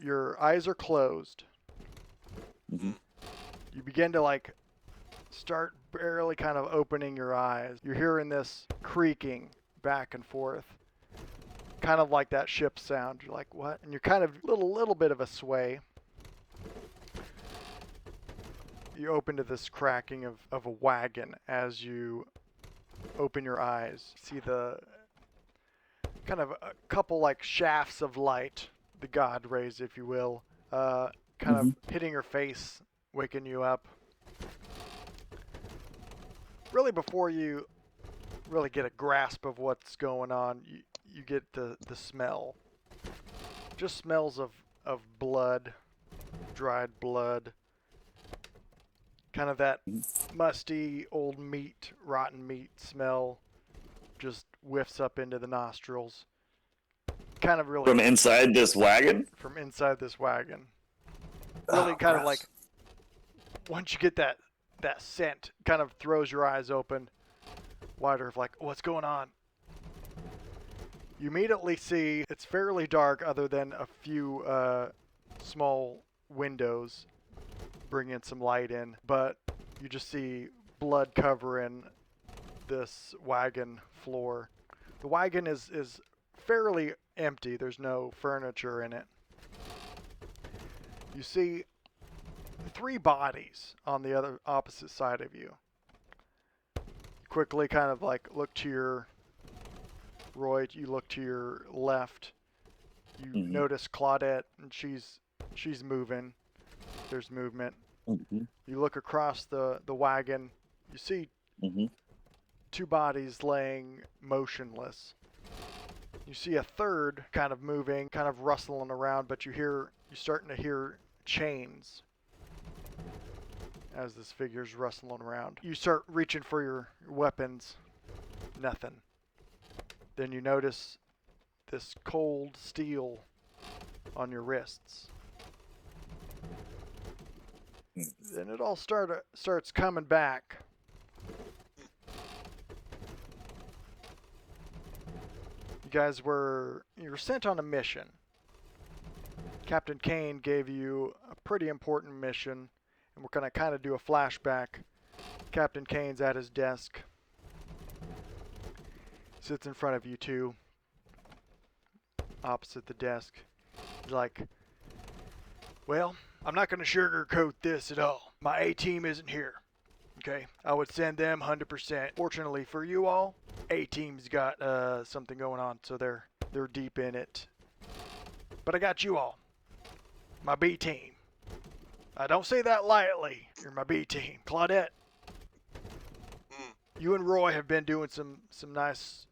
your eyes are closed. Mm-hmm. You begin to start barely kind of opening your eyes. You're hearing this creaking back and forth, kind of like that ship sound. You're like, what? And you're kind of little bit of a sway. You open to this cracking of a wagon as you open your eyes. See the kind of a couple shafts of light, the God rays, if you will, kind of hitting your face, waking you up. Really, before you really get a grasp of what's going on, you get the smell. Just smells of blood, dried blood. Kind of that musty, old meat, rotten meat smell just whiffs up into the nostrils. Kind of really... From inside this wagon? From inside this wagon. Really kind of once you get that scent, kind of throws your eyes open wider of what's going on? You immediately see it's fairly dark other than a few small windows bringing some light in, but you just see blood covering this wagon floor. The wagon is fairly empty. There's no furniture in it. You see 3 bodies on the other opposite side of you. Quickly kind of look to your right, you look to your left. You notice Claudette, and she's moving. There's movement. You look across the wagon. You see 2 bodies laying motionless. You see a third kind of moving, kind of rustling around, but you're starting to hear chains as this figure's rustling around. You start reaching for your weapons. Nothing. Then you notice this cold steel on your wrists. Then it all starts coming back. You guys you were sent on a mission. Captain Kane gave you a pretty important mission, and we're going to kind of do a flashback. Captain Kane's at his desk. Sits in front of you two, opposite the desk. He's like, well, I'm not going to sugarcoat this at all. My A-team isn't here. Okay? I would send them 100%. Fortunately for you all, A-team's got something going on, so they're deep in it. But I got you all. My B-team. I don't say that lightly. You're my B-team. Claudette, you and Roy have been doing some nice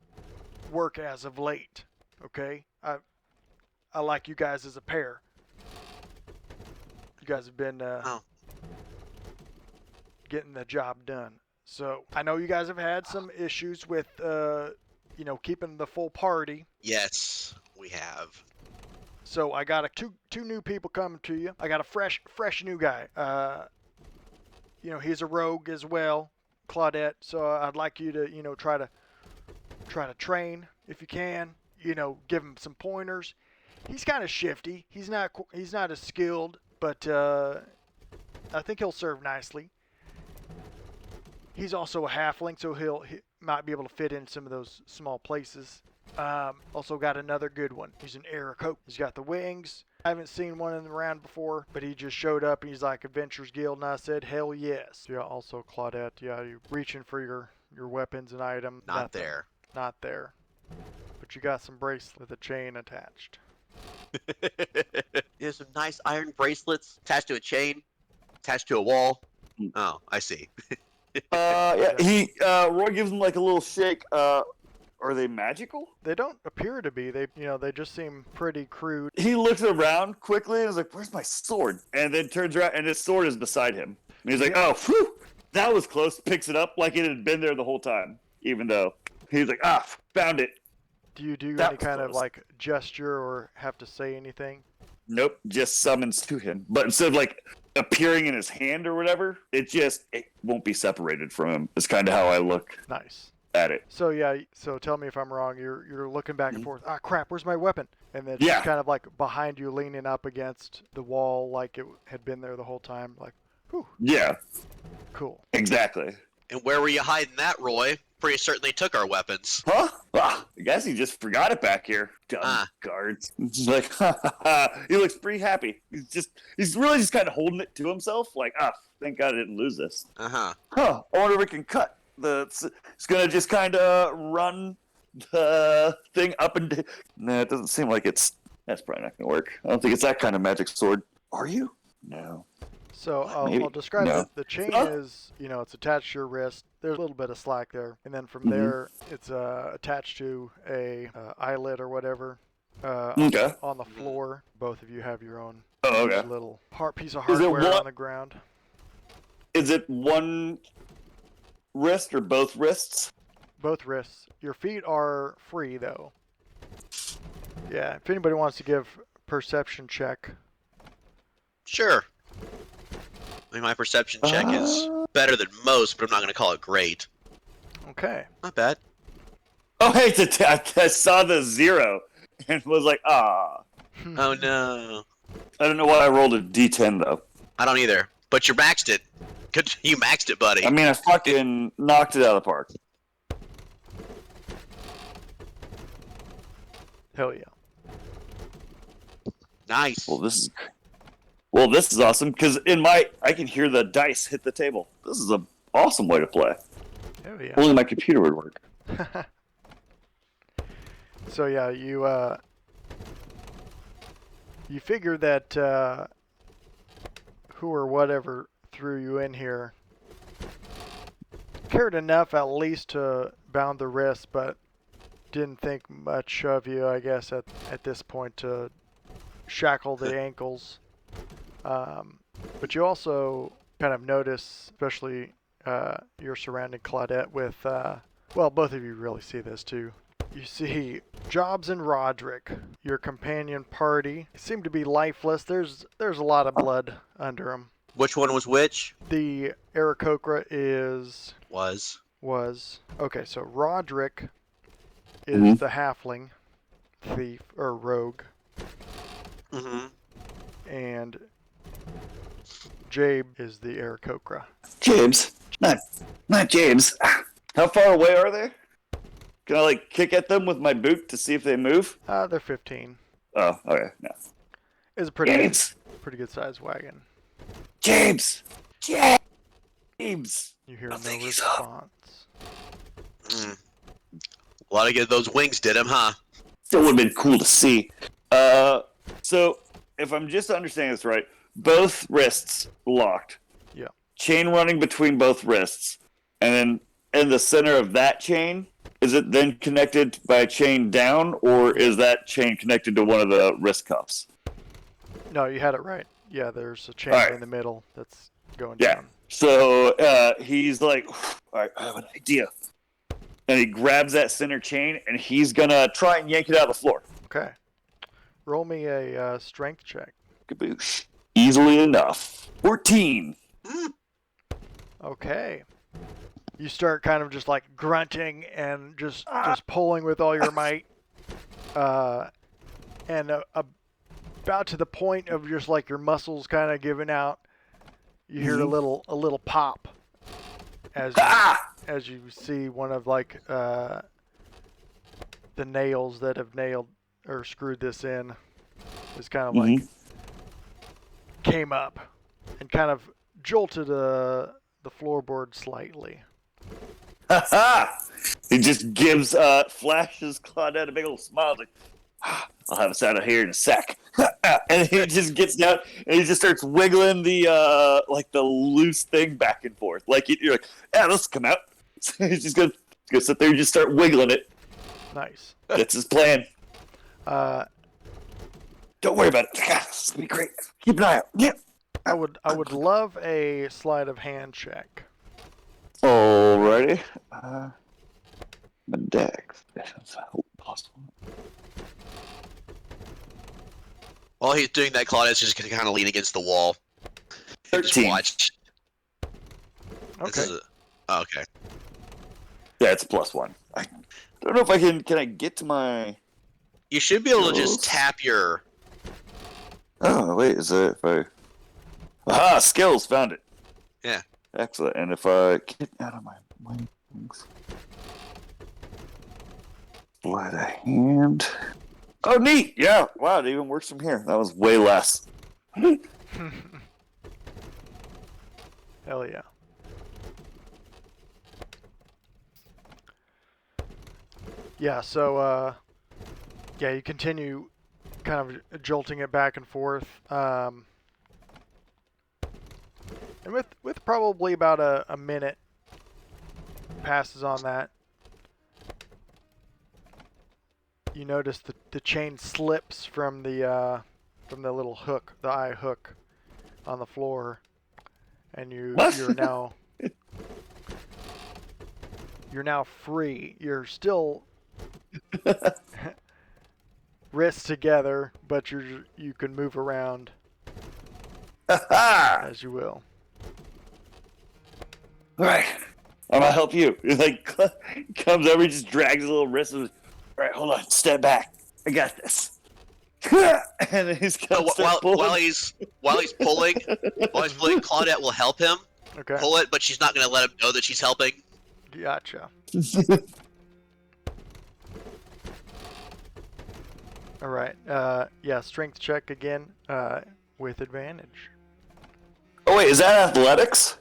work as of late. Okay? I like you guys as a pair. You guys have been getting the job done. So I know you guys have had some issues with keeping the full party. Yes, we have. So I got two new people coming to you. I got a fresh new guy. He's a rogue as well, Claudette. So I'd like you to try to train if you can. Give him some pointers. He's kind of shifty. He's not as skilled, but I think he'll serve nicely. He's also a halfling, so he might be able to fit in some of those small places. Also got another good one. He's an Aracope. He's got the wings. I haven't seen one in the round before, but he just showed up and he's like, Adventures Guild, and I said, hell yes. Yeah, also Claudette, you're reaching for your weapons and items. Not there. Not there. But you got some bracelets with a chain attached. There's some nice iron bracelets attached to a chain, attached to a wall. Oh, I see. Yeah, Roy gives him like a little shake. Are they magical? They don't appear to be. They just seem pretty crude. He looks around quickly and is like, "Where's my sword?" And then turns around and his sword is beside him. And he's like, "Oh, whew, that was close." Picks it up like it had been there the whole time, even though he's like, "Found it." Do you do That any kind was of close. gesture or have to say anything? Nope, just summons to him. But instead of appearing in his hand or whatever, it won't be separated from him. It's kind of how I look Nice. at it. So tell me if I'm wrong. You're looking back and forth. Ah, crap! Where's my weapon? And it's Yeah. just kind of like behind you, leaning up against the wall, like it had been there the whole time. Like, whew, Yeah, cool. exactly. And where were you hiding that, Roy? Pretty certainly took our weapons. Huh? Ah, I guess he just forgot it back here. Dumb guards. He's like, ha, ha, ha. He looks pretty happy. He's really just kind of holding it to himself. Like, thank God I didn't lose this. Uh-huh. Huh, I wonder if we can cut it's gonna just kind of run the thing up and nah, it doesn't seem like that's probably not gonna work. I don't think it's that kind of magic sword. Are you? No. So Maybe. I'll describe No. it. The chain Huh? is, it's attached to your wrist. There's a little bit of slack there, and then from Mhm. there, it's attached to a eyelet or whatever Okay. on the floor. Both of you have your own Oh, okay. little piece of Is it hardware one- on the ground. Is it one wrist or both wrists? Both wrists. Your feet are free though. Yeah. If anybody wants to give perception check. Sure. I mean, my perception check is better than most, but I'm not going to call it great. Okay. Not bad. Oh, hey, I saw the 0 and was like, Oh, no. I don't know why I rolled a D10 though. I don't either. But you maxed it. Good, you maxed it, buddy. I mean, I fucking knocked it out of the park. Hell yeah. Nice. Well, this is awesome because I can hear the dice hit the table. This is an awesome way to play. Hell yeah. Only my computer would work. So yeah, you figure that who or whatever threw you in here cared enough at least to bound the wrist, but didn't think much of you, I guess, at this point to shackle the ankles. But you also kind of notice, especially your surrounding Claudette with, well, both of you really see this too. You see Jobs and Roderick, your companion party, seem to be lifeless. There's a lot of blood under them. Which one was which? The Aarakocra Was. okay. So Roderick is the halfling thief or rogue, Mm-hmm. and Jabe is the Aarakocra. James, not James. How far away are they? Can I kick at them with my boot to see if they move? They're 15. Oh, okay. No. It's a pretty James, good sized wagon. James. You hear I no think he's up. response. A lot of good. Those wings did him, huh? That would have been cool to see. So if I'm just understanding this right, both wrists locked. Yeah. Chain running between both wrists, and then in the center of that chain, is it then connected by a chain down, or is that chain connected to one of the wrist cuffs? No, you had it right. Yeah, there's a chain Alright. in the middle that's going Yeah. down. So he's like, all right, I have an idea. And he grabs that center chain, and he's going to try and yank it out of the floor. Okay. Roll me a strength check. Kaboosh. Easily enough. 14. Okay. You start kind of just like grunting and just pulling with all your might. And about to the point of just like your muscles kind of giving out, you hear a little pop as you see one of like the nails that have nailed or screwed this in is kind of like came up and kind of jolted the floorboard slightly. He just gives flashes Claudette a big old smile. Like, I'll have us out of here in a sec. And he just gets down and he just starts wiggling the the loose thing back and forth. Like you're like, yeah, this will come out. So he's just gonna sit there and just start wiggling it. Nice. That's his plan. Don't worry about it. This will be great. Keep an eye out. Yeah. I would love a sleight of hand check. Alrighty. My dex. That's possible. While he's doing that, Claudia's just going to kind of lean against the wall. Just 13. watch. Okay. Okay. Yeah, it's a +1. I don't know if I can I get to my... You should be able to just tap your. Oh wait, is it if I? Aha! Skills, found it. Yeah. Excellent. And if I get out of my things, sleight of hand. Oh, neat! Yeah. Wow, it even works from here. That was way less. Hell yeah. Yeah, so, yeah, you continue kind of jolting it back and forth. And with probably about a minute passes on that, you notice the chain slips from the little hook, the eye hook on the floor, and What? you're now free. You're still wrists together, but you can move around as you will. All right, I'm gonna help you. He like comes over, he just drags his little wrist. And, all right, hold on, step back. I got this. And then he's gonna start pulling. While he's pulling, Claudette will help him Okay. pull it, but she's not going to let him know that she's helping. Gotcha. All right. Yeah, strength check again with advantage. Oh wait, is that athletics?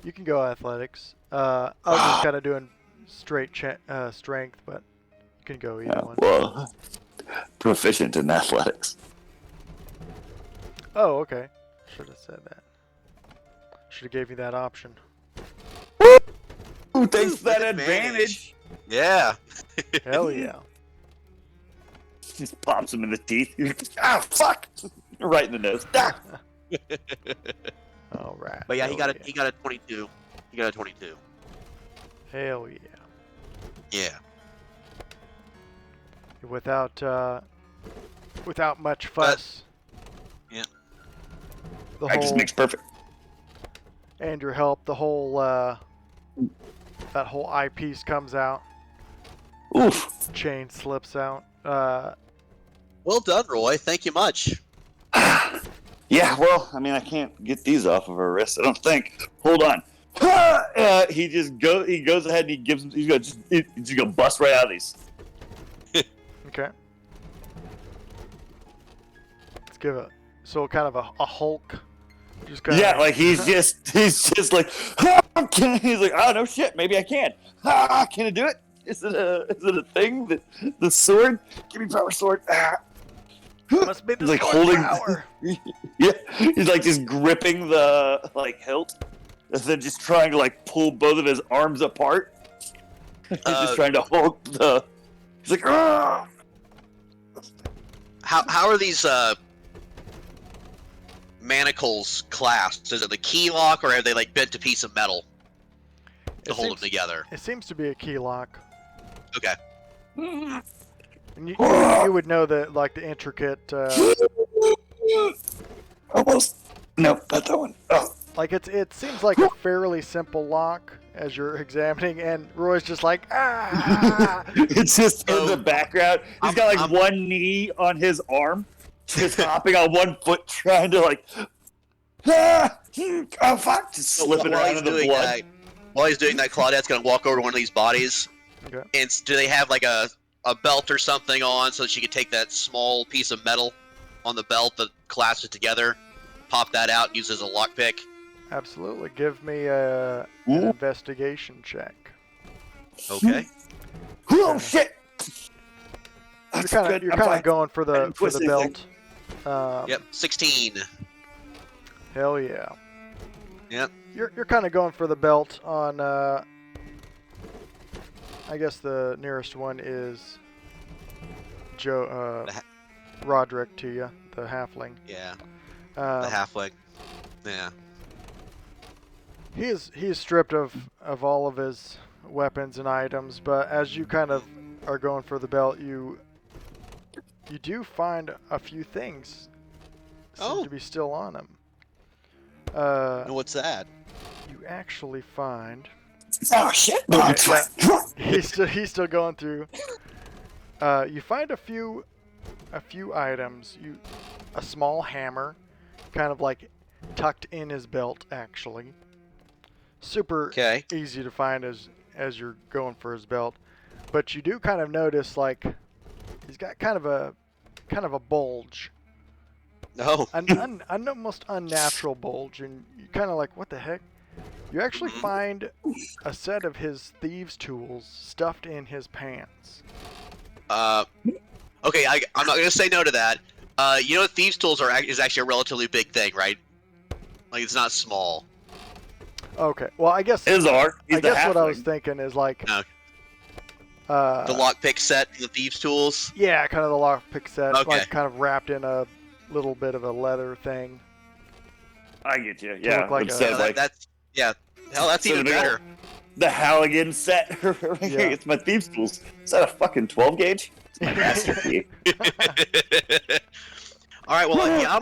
You can go athletics. I was just kind of doing straight strength, but you can go either one. Well, proficient in athletics. Oh, okay. Should have said that. Should have gave you that option. Ooh, thanks for that advantage. Yeah. Hell yeah. Just pops him in the teeth. Ah, fuck! Right in the nose. Ah. All right. But yeah, he Hell got a 22. He got a 22. Hell yeah. Yeah. Without much fuss. Yeah. The That just makes perfect. and your help, the whole that whole eyepiece comes out. Oof. Chain slips out. Well done, Roy. Thank you much. Yeah, well, I mean, I can't get these off of her wrist. I don't think. Hold on. He goes ahead and he gives him. He's gonna bust right out of these. Okay. Let's give it. So kind of a Hulk. Just kind Yeah, of, like he's just like, he's like, oh no shit, maybe I can. Can I do it? Is it a thing? The sword? Give me power sword. Must be the He's like sword holding. power. Yeah, he's like just gripping the like hilt, and then just trying to like pull both of his arms apart. He's just trying to hold the. He's like, ah. How are these manacles clasped? Is it the key lock, or are they like bent a piece of metal to hold them together? It seems to be a key lock. Okay. And you would know the intricate. Almost. No, not that one. Oh. Like it seems like a fairly simple lock as you're examining, and Roy's just like ah. It's just in the background. He's got like one knee on his arm, just hopping on one foot, trying to like, oh fuck, just slipping around in the blood. While he's doing that, Claudette's gonna walk over to one of these bodies. Okay. And do they have like a belt or something on so that she could take that small piece of metal on the belt that clasps it together, pop that out, and use it as a lockpick? Absolutely. Give me an investigation check. Okay. Oh shit! You're kind of going for the belt. Yep. 16. Hell yeah. Yep. You're kind of going for the belt on. I guess the nearest one is Roderick to you, the halfling. Yeah. The halfling. Yeah. He is stripped of all of his weapons and items, but as you kind of are going for the belt, you do find a few things seem to be still on him. What's that? You actually find. Oh shit! Okay, he's still going through. You find a few items. A small hammer, kind of like tucked in his belt, actually. Super Okay. easy to find as you're going for his belt, but you do kind of notice like he's got kind of a bulge, No. an almost unnatural bulge, and you kind of like, what the heck? You actually find a set of his thieves' tools stuffed in his pants. Okay, I'm not gonna say no to that. You know, thieves' tools is actually a relatively big thing, right? Like, it's not small. Okay, well, I guess His are. He's I the guess what I was halfling. thinking is like, No. uh, The lockpick set, the thieves' tools. yeah, kind of the lockpick set, Okay. like kind of wrapped in a little bit of a leather thing. I get you. Yeah. look like It a- says like That's hell, that's So even the big better. the Halligan set. Yeah. It's my thieves' tools. Is that a fucking 12 gauge? It's my master key. All right, well, yeah,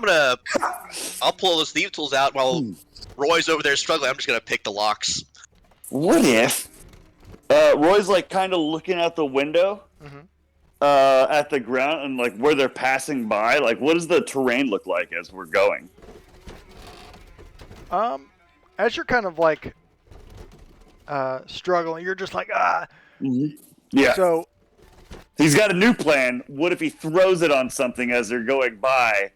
I'll pull those thieves' tools out while Roy's over there struggling. I'm just gonna pick the locks. What if Roy's like kind of looking out the window Mhm. at the ground and like where they're passing by? Like, what does the terrain look like as we're going? As you're kind of like struggling, you're just like, ah. Yeah. So He's got a new plan. What if he throws it on something as they're going by,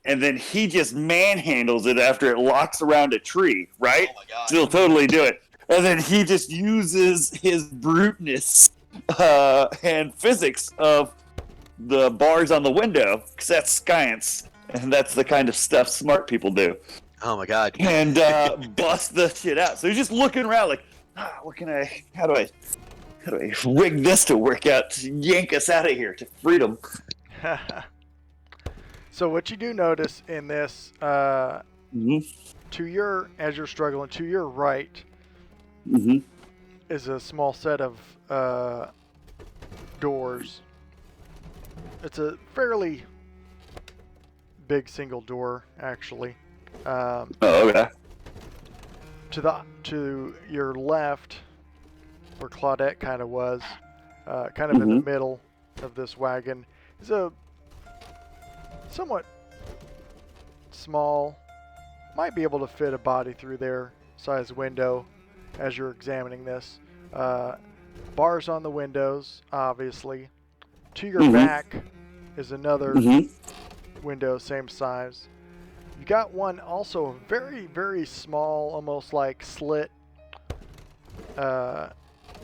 and then he just manhandles it after it locks around a tree, right? Oh my god. He'll totally do it. And then he just uses his bruteness and physics of the bars on the window, because that's science, and that's the kind of stuff smart people do, Oh my god. and bust the shit out. So he's just looking around like, how do I rig this to work out to yank us out of here to freedom? So what you do notice in this, Mm-hmm. as you're struggling, to your right Mm-hmm. is a small set of doors. It's a fairly big single door, actually. Oh, okay. To your left, where Claudette kind of was, kind of in the middle of this wagon, is a somewhat small, might be able to fit a body through there, size window as you're examining this. Bars on the windows, obviously. To your back is another window, same size. You got one also very, very small, almost like slit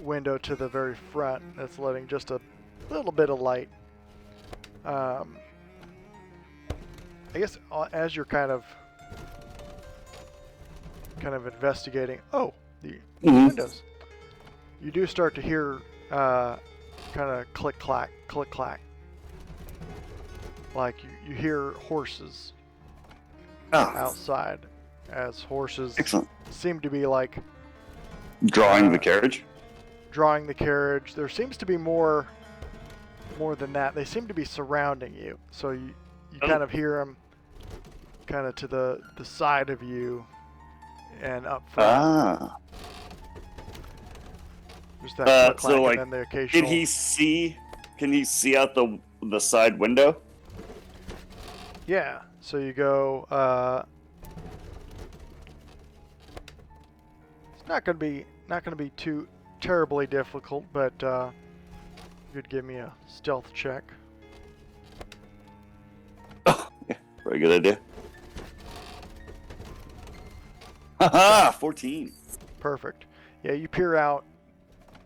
window to the very front that's letting just a little bit of light. I guess as you're kind of investigating, the windows, you do start to hear kind of click clack, like you hear horses outside, as horses Excellent. seem to be like Drawing the carriage. drawing the carriage. There seems to be more than that. They seem to be surrounding you, so you kind of hear them kind of to the side of you and up front. Ah. There's that click So, clack, like, and then the occasional. Can he see out the side window? Yeah. So you go. It's not gonna be too terribly difficult, but you could give me a stealth check. Oh, yeah, very good idea. Haha, 14. Perfect. Yeah, you peer out.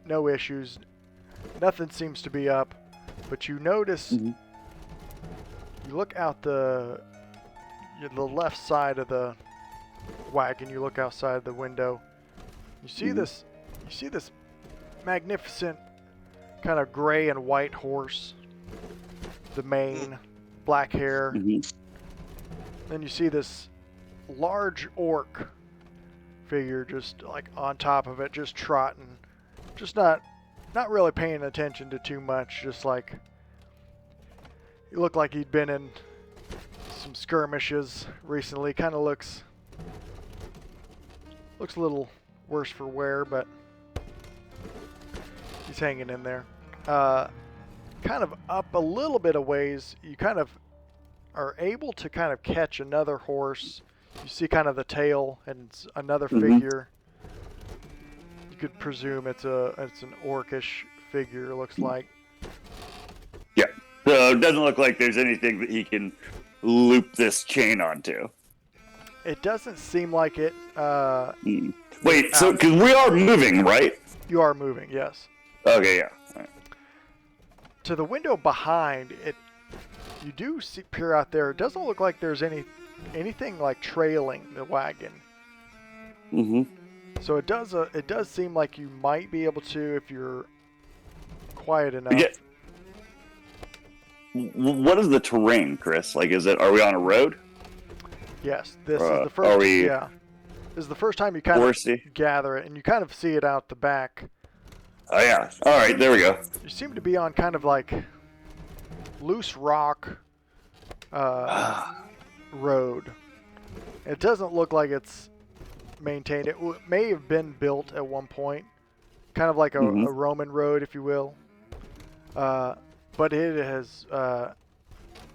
No issues. Nothing seems to be up, but you notice. You look out the left side of the wagon. You look outside the window. You see this. You see this magnificent kind of gray and white horse. The mane, black hair. Then you see this large orc figure just like on top of it, just trotting, just not really paying attention to too much. Just like he looked like he'd been in some skirmishes recently. Kind of looks a little worse for wear, but he's hanging in there. kind of up a little bit of ways, you kind of are able to kind of catch another horse. You see kind of the tail and it's another figure. You could presume it's an orcish figure, looks like. Yeah. So it doesn't look like there's anything that he can loop this chain onto. It doesn't seem like it. Wait, so because we are moving, right? You are moving, yes. Okay, yeah. All right. To the window behind it, you do see peer out there. It doesn't look like there's anything like trailing the wagon. Mm-hmm. So it does seem like you might be able to, if you're quiet enough. Yeah. What is the terrain, Chris? Like, are we on a road? Yes, this is the first. Yeah, this is the first time you kind of gather it, and you kind of see it out the back. Oh yeah. All right, there we go. You seem to be on kind of like loose rock road. It doesn't look like it's maintained. It may have been built at one point, kind of like a Roman road, if you will. But it has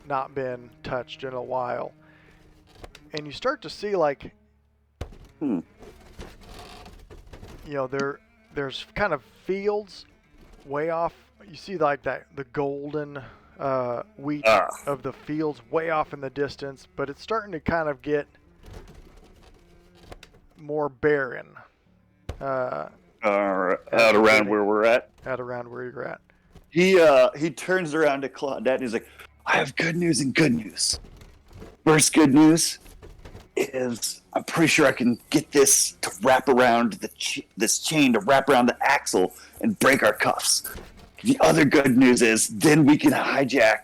not been touched in a while. And you start to see like, you know, there's kind of fields way off. You see like the golden wheat of the fields way off in the distance, but it's starting to kind of get more barren. Out around where we're at. Out around where you're at. He turns around to Claudette and he's like, I have good news and good news. First good news is I'm pretty sure I can get this to wrap around this chain to wrap around the axle and break our cuffs. The other good news is then we can hijack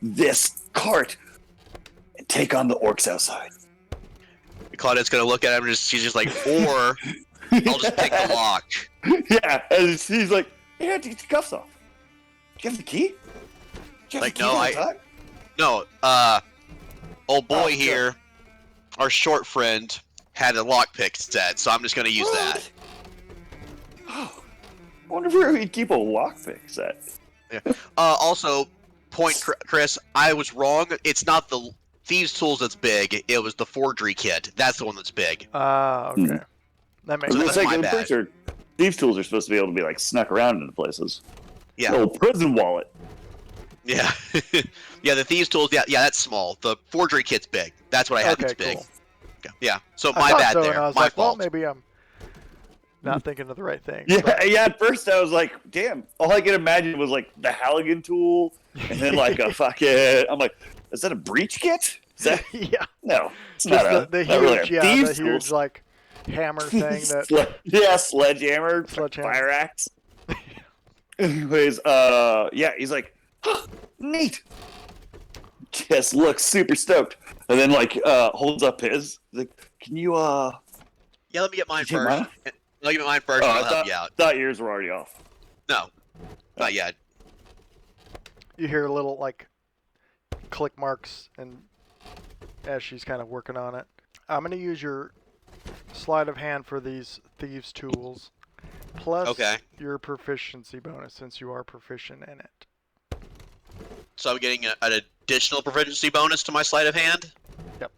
this cart and take on the orcs outside. Claudette's gonna look at him and she's just like, or I'll just take the lock. Yeah, and he's like, yeah, take the cuffs off. Do you have the key? Like, no, old boy here, our short friend, had a lockpick set, so I'm just gonna use that. Oh, I wonder where he'd keep a lockpick set. Yeah. Also, Chris, I was wrong. It's not the Thieves' Tools that's big. It was the forgery kit. That's the one that's big. Okay. That makes sense. I'm pretty sure Thieves' Tools are supposed to be able to be like snuck around into places. Yeah. Old prison wallet. Yeah. Yeah, the Thieves' Tools, yeah, that's small. The forgery kit's big. That's what I had that's big. Cool. Yeah. So my bad there. And I was my like, fault. well, maybe I'm not thinking of the right thing. Yeah, but... yeah. At first, I was like, "Damn!" All I could imagine was like the Halligan tool, and then like a fucking. I'm like, "Is that a breach kit?" Is that... Yeah. No, it's not the huge, the huge like hammer thing that. Sledgehammer, fire axe. Anyways, yeah, he's like, oh, neat. Just looks super stoked, and then like holds up his. Like, can you Yeah, let me get mine first. Mine? Let me get mine first, and I'll help you out. Thought yours were already off. No, not yet. You hear a little like click marks, and as she's kind of working on it, I'm gonna use your sleight of hand for these thieves' tools, plus your proficiency bonus since you are proficient in it. So I'm getting an additional proficiency bonus to my sleight of hand? Yep.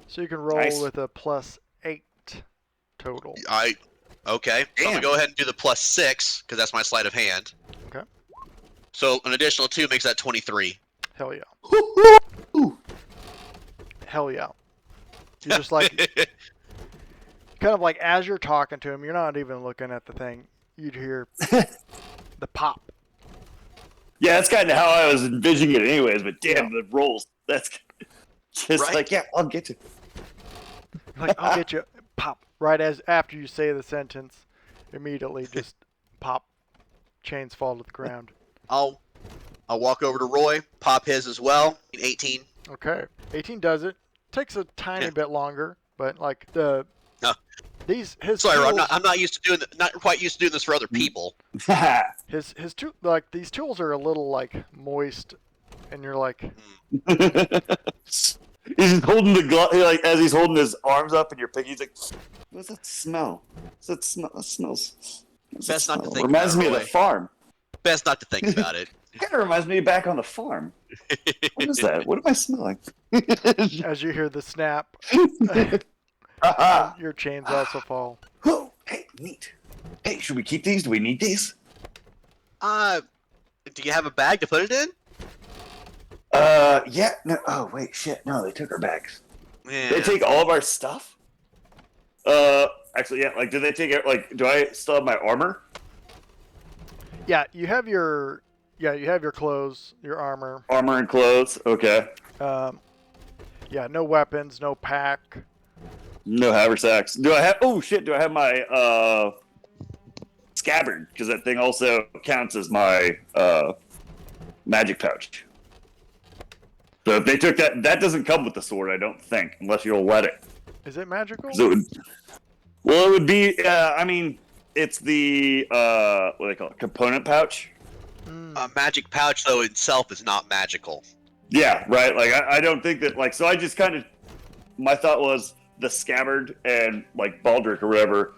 So you can roll with a +8 total. Okay. So I'm going to go ahead and do the +6, because that's my sleight of hand. Okay. So an additional 2 makes that 23. Hell yeah. Hell yeah. You're just like, kind of like as you're talking to him, you're not even looking at the thing. You'd hear the pop. Yeah, that's kind of how I was envisioning it anyways, but damn, the rolls. That's just like, yeah, I'll get you. Like, I'll get you. Pop. Right after you say the sentence, immediately just pop. Chains fall to the ground. I'll walk over to Roy, pop his as well. 18. Okay. 18 does it. Takes a tiny bit longer, but like his sorry, tools, I'm not used to doing not quite used to doing this for other people. his like these tools are a little like moist, and you're like he's just holding the glove like as he's holding his arms up and you're picking. He's like, "What's that smell? What's that smell? That smells." Best not to think. Reminds about me it, of the farm. Best not to think about it. Kind of reminds me of back on the farm. What is that? What am I smelling? As you hear the snap, Aha! your chains also fall. Oh, hey, neat. Hey, should we keep these? Do we need these? Do you have a bag to put it in? Yeah. No. Oh, wait, shit. No, they took our bags. Yeah. They take all of our stuff? Actually, yeah. Like, did they take it? Like, do I still have my armor? Yeah, you have your clothes, your armor. Armor and clothes. Okay. Yeah, no weapons, no pack. No haversacks. Do I have? Oh shit! Do I have my scabbard? Because that thing also counts as my magic pouch. So if they took that, that doesn't come with the sword, I don't think, unless you'll let it. Is it magical? It would, well, it would be. I mean, it's the what do they call it? Component pouch. A magic pouch, though, itself is not magical. Yeah, right. Like I don't think that. Like, so I just kind of. My thought was the scabbard and like baldric or whatever,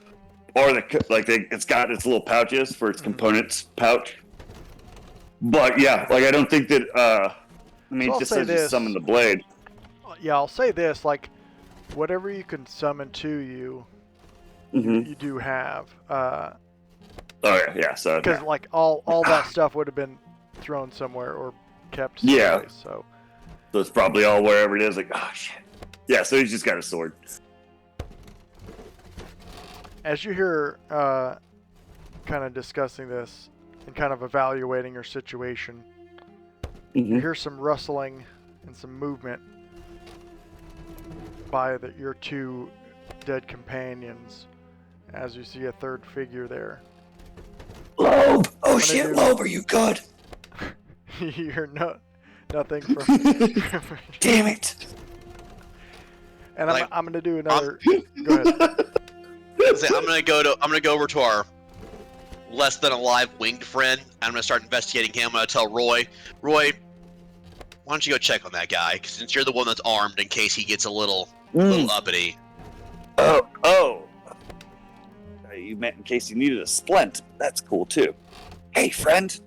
or it's got its little pouches for its components pouch. But yeah, like I don't think that. I mean, So it I'll just say says you this. summon the blade. Yeah, I'll say this: like, whatever you can summon to you, Mm-hmm. you do have. Oh yeah, yeah. So Because yeah. like all that stuff would have been thrown somewhere or kept Yeah. someplace. So So it's probably all wherever it is. Like, oh shit. Yeah, so he's just got a sword. as you hear, kind of discussing this and kind of evaluating your situation, you Mm-hmm. hear some rustling and some movement by your two dead companions. As you see a third figure there. Loeb! Oh gonna shit, do- Loeb, are you good? You hear nothing from. Damn it! And Like, I'm gonna do another. Go ahead. I'm gonna go over to our less than alive winged friend. I'm gonna start investigating him. I'm gonna tell Roy, why don't you go check on that guy? 'Cause since you're the one that's armed, in case he gets a little uppity. Oh. You meant in case you needed a splint. That's cool too. Hey, friend.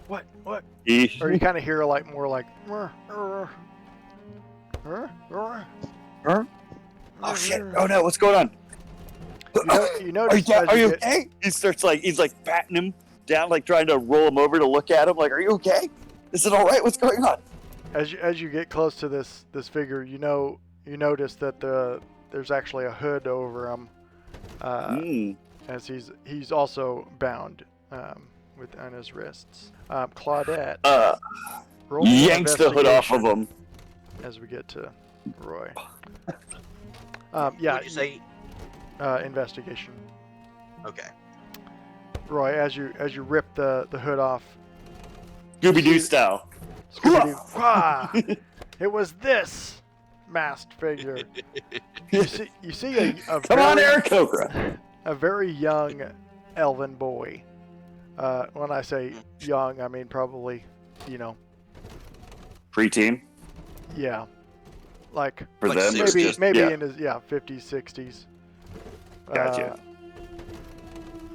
What? Or Huh? you kind of hear like more like. Oh shit! Oh no! What's going on? You notice Are as you get- okay? He's like patting him down, like trying to roll him over to look at him. Like, are you okay? Is it all right? What's going on? As you get close to this figure, you notice that there's actually a hood over him, as he's also bound on his wrists. Claudette, roll an Yanks the hood off of investigation him. as we get to Roy. What'd you say? Investigation. Okay. Roy, as you rip the hood off, Scooby Doo style. Scooby-Doo, "Wah! It was this masked figure." You see a Come on, very- Eric Kokra. a very young elven boy. When I say young, I mean probably, Pre-team yeah, like for Like them. six- maybe just- maybe yeah. in his 50s, 60s. Gotcha.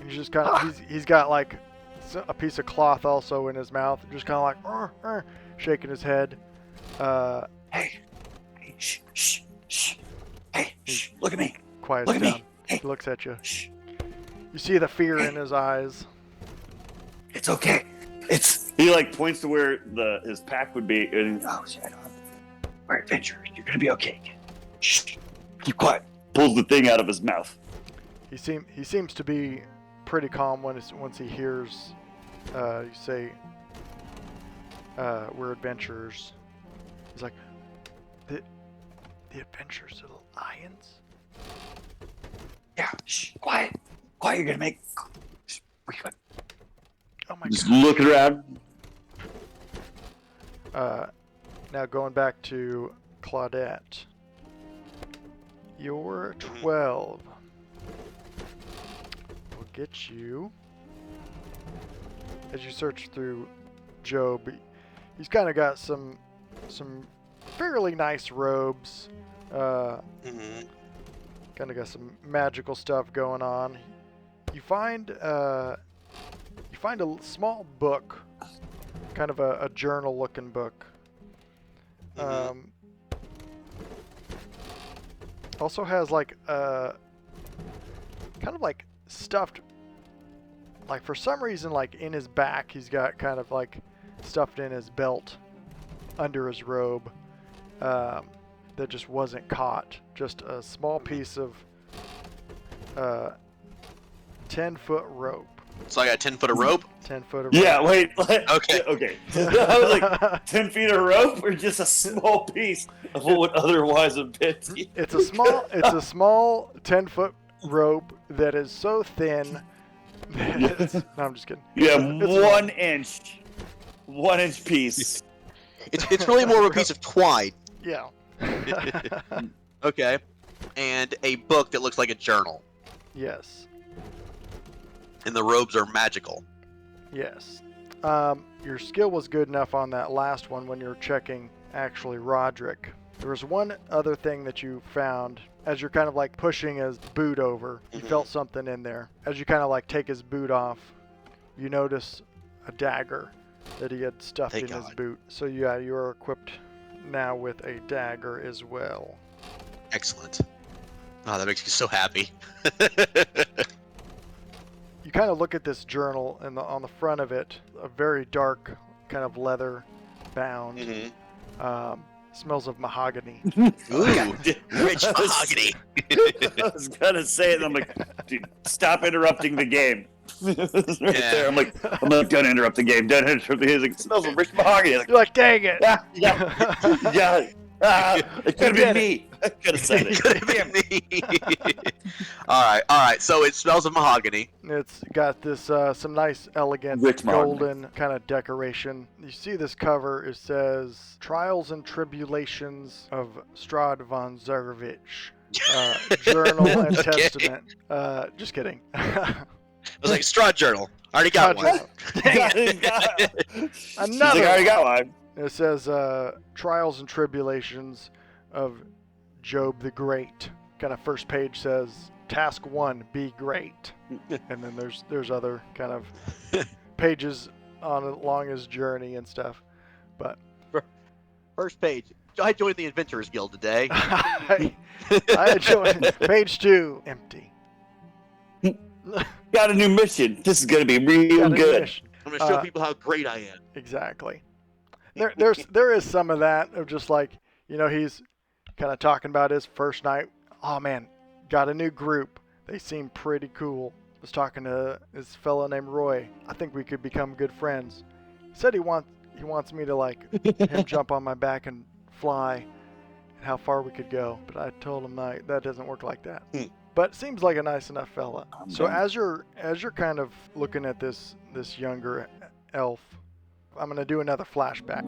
He's just kind of he's got like a piece of cloth also in his mouth, just kind of like shaking his head. Hey, shh, shh, shh. Hey, shh, look at me. Quiets Look at down. me. Hey. He looks at you. Shh. You see the fear in his eyes. It's okay. He like points to where his pack would be, and oh shit, I don't have. We're adventurers. You're gonna be okay. Shh. Keep quiet. Pulls the thing out of his mouth. He seems to be pretty calm once he hears you say we're adventurers. He's like, the Adventures of the Lions? Yeah. Shh. Quiet. Quiet. You're gonna make. Shh. We got. Oh my Just god. looking around. Now going back to Claudette. You're 12. We'll get you. As you search through Job, he's kind of got some fairly nice robes. Mm-hmm. Kind of got some magical stuff going on. You find a small book kind of a journal-looking book. Also has like kind of like stuffed, like for some reason, like in his back, he's got kind of like stuffed in his belt under his robe that just wasn't caught. Just a small piece of 10-foot rope. So I got 10 foot of rope? 10 foot of Yeah, rope. wait. Okay. Okay. I was like, 10 feet of rope or just a small piece of what would otherwise have been. It's a small 10-foot rope that is so thin that no, I'm just kidding. Yeah, It's 1 inch piece. It's really more of a piece of twine. Yeah. Okay. And a book that looks like a journal. Yes. And the robes are magical. Yes. Your skill was good enough on that last one when you were checking actually Roderick. There was one other thing that you found as you're kind of like pushing his boot over. You felt something in there. As you kind of like take his boot off, you notice a dagger that he had stuffed Thank in his God. boot. So yeah, you are equipped now with a dagger as well. Excellent. Oh, that makes me so happy. You kind of look at this journal, and on the front of it, a very dark kind of leather bound. Smells of mahogany. Ooh, rich mahogany. I was gonna say it, and I'm like, dude, stop interrupting the game. There. I'm like, don't interrupt the game. Don't interrupt the game. He's like, it smells of rich mahogany. You're like, dang it! Yeah. It could have been me. I could have said it. Could have been me. All right. So it smells of mahogany. It's got this some nice, elegant, Rich mahogany. golden kind of decoration. You see this cover. It says "Trials and Tribulations of Strad von Zarevich." Journal and Okay. Testament. Just kidding. I was like, straw journal. I already got Straw one. journal. She's Another. like, I already got one. It says Trials and Tribulations of Job the Great. Kind of first page says Task 1, be great. And then there's other kind of pages along his journey and stuff. But First page. I joined the Adventurers Guild today. I joined page 2, empty. Got a new mission. This is gonna be real Got a good. mission. I'm gonna show people how great I am. Exactly. There is some of that of just like, he's kind of talking about his first night. Oh man, got a new group. They seem pretty cool. Was talking to this fellow named Roy. I think we could become good friends. He said he wants me to like him jump on my back and fly, and how far we could go. But I told him that doesn't work like that. But seems like a nice enough fella. So as you're kind of looking at this younger elf, I'm gonna do another flashback.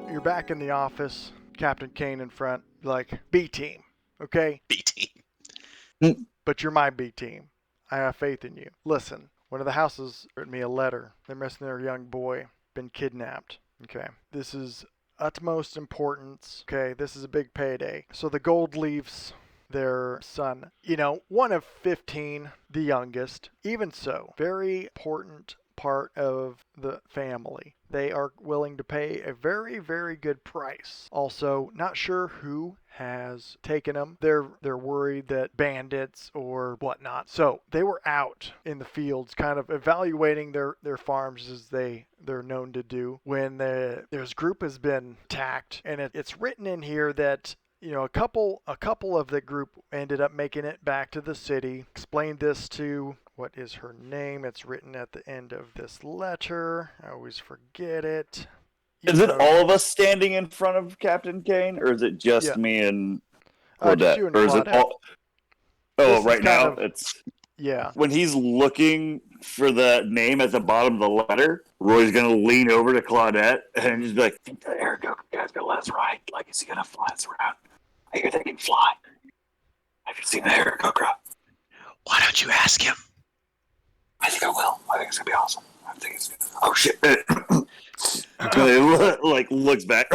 You're back in the office, Captain Kane in front, like B team, okay? B team. But you're my B team. I have faith in you. Listen, one of the houses wrote me a letter. They're missing their young boy, been kidnapped. Okay, this is utmost importance. Okay, this is a big payday. So the gold leaves their son, one of 15, the youngest. Even so, very important part of the family. They are willing to pay a very, very good price. Also, not sure who has taken them. They're worried that bandits or whatnot. So they were out in the fields kind of evaluating their farms as they're known to do when this group has been attacked. And it's written in here that a couple of the group ended up making it back to the city. Explained this to, what is her name? It's written at the end of this letter. I always forget it. Is it all of us standing in front of Captain Kane, or is it just me and Claudette? Just you and Or is it Claudette. all? This Oh, is right now kind of- it's Yeah. when he's looking for the name at the bottom of the letter. Roy's gonna lean over to Claudette and just be like, "Think the air guy's gonna let us ride? Like, is he gonna fly us around? I hear they can fly. Have you seen the air Why don't you ask him? I think I will. I think it's gonna be awesome. I think it's gonna... Oh shit! Like looks back,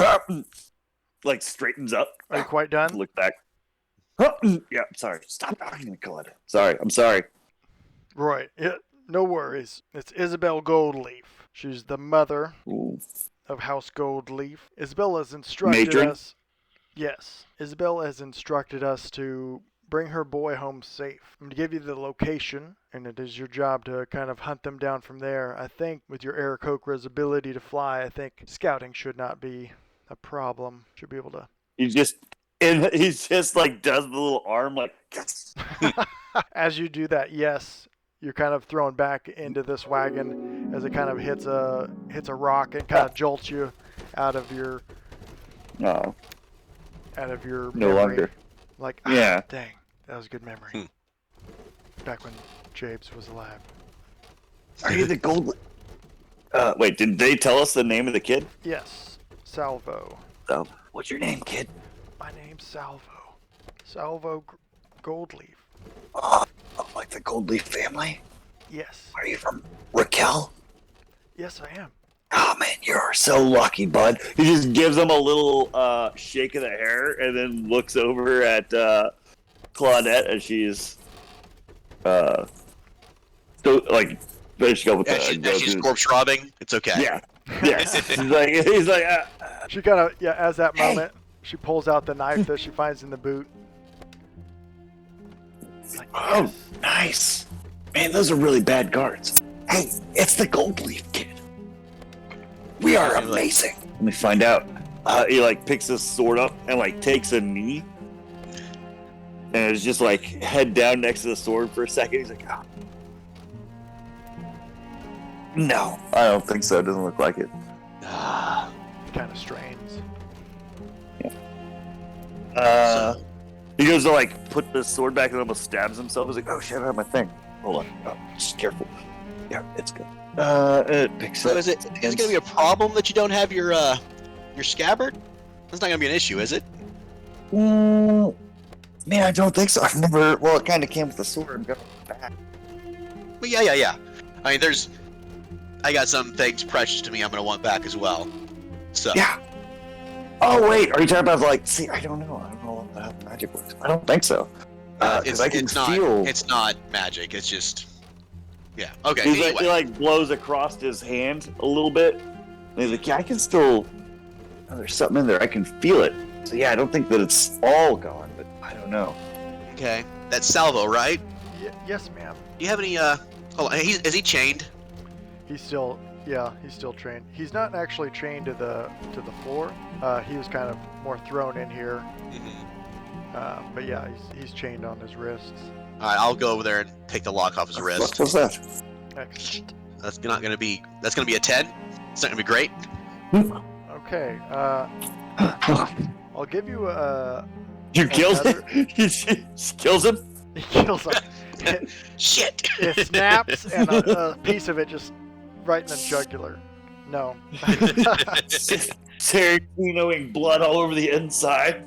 like straightens up. Are you quite done? Look back. Yeah, sorry. Stop talking to me, Claude. Sorry, I'm sorry. Roy, no worries. It's Isabel Goldleaf. She's the mother Ooh. of House Goldleaf. Isabel has instructed Matron? us. Yes, Isabel has instructed us to bring her boy home safe. I'm going to give you the location, and it is your job to kind of hunt them down from there. I think with your Aarakocra's ability to fly, I think scouting should not be a problem. Should be able to. He's just like does the little arm like yes. As you do that, yes, you're kind of thrown back into this wagon as it kind of hits a rock and kind of jolts you out of your No, no no longer. Like, Yeah. dang, that was a good memory. Back when Jabes was alive. Are you the gold? Wait, did they tell us the name of the kid? Yes, Salvo. Oh, what's your name, kid? My name's Salvo. Salvo Goldleaf. Oh, like the Goldleaf family? Yes. Are you from Raquel? Yes, I am. Oh man, you're so lucky, bud. He just gives him a little shake of the hair and then looks over at Claudette as she's so like finished up with As she's corpse robbing, it's okay. Yeah. He's like She kind of, as that moment, she pulls out the knife that she finds in the boot. Like, oh, yes. nice. Man, those are really bad guards. Hey, it's the Goldleaf kid. We are amazing. Let me find out. He like picks his sword up and like takes a knee. And it's just like head down next to the sword for a second. He's like, oh. No, I don't think so. It doesn't look like it. Kind of strains. He goes to like put the sword back and almost stabs himself. He's like, oh shit, I have my thing. Hold on. Oh, just careful. Yeah, it's good. It picks So up. is it going to be a problem that you don't have your scabbard? That's not going to be an issue, is it? Man, I don't think so. I've never. Well, it kind of came with the sword and got it back. But yeah. I mean, I got some things precious to me I'm going to want back as well. So. Yeah. Oh wait, are you talking about like? See, I don't know how magic works. I don't think so. Because I can feel. It's not magic. It's just. Yeah. Okay. He's Anyway. like, he like blows across his hand a little bit. And he's like, yeah, I can still. Oh, there's something in there. I can feel it. So yeah, I don't think that it's all gone, but I don't know. Okay. That's Salvo, right? Yes, ma'am. Do you have any? Hold on. Is he chained? He's still trained. He's not actually chained to the floor. He was kind of more thrown in here. Mm-hmm. But yeah, he's chained on his wrists. All right. I'll go over there and take the lock off his wrist. What's that? Excellent. That's not going to be. That's going to be a 10. It's not going to be great. Okay. I'll give you a. You killed him. He kills him. He kills him. Shit. It snaps, and a piece of it just right in the jugular. No. Tarantinoing blood all over the inside.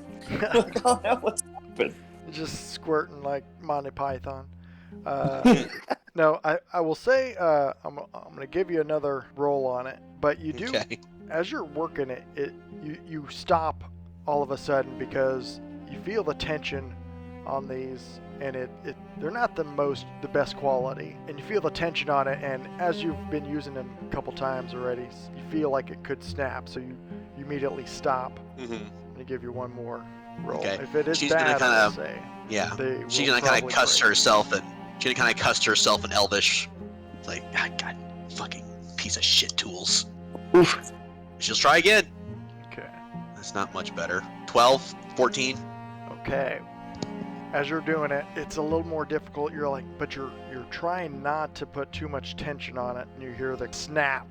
Oh, no, what's happened? Just squirting like Monty Python. No, I will say I'm going to give you another roll on it, but you do, Okay. as you're working it, you stop all of a sudden because you feel the tension on these, and they're not the best quality, and you feel the tension on it, and as you've been using them a couple times already, you feel like it could snap, so you immediately stop. Mm-hmm. I'm going to give you one more roll. Okay. If it is She's gonna bad, I'll kinda- say. Yeah. They She's will gonna kind of probably cuss break. herself and Elvish. It's like, God, fucking piece of shit tools. Oof. She'll try again. Okay. That's not much better. 12, 14. Okay. As you're doing it, it's a little more difficult. You're like, but you're trying not to put too much tension on it, and you hear the snap,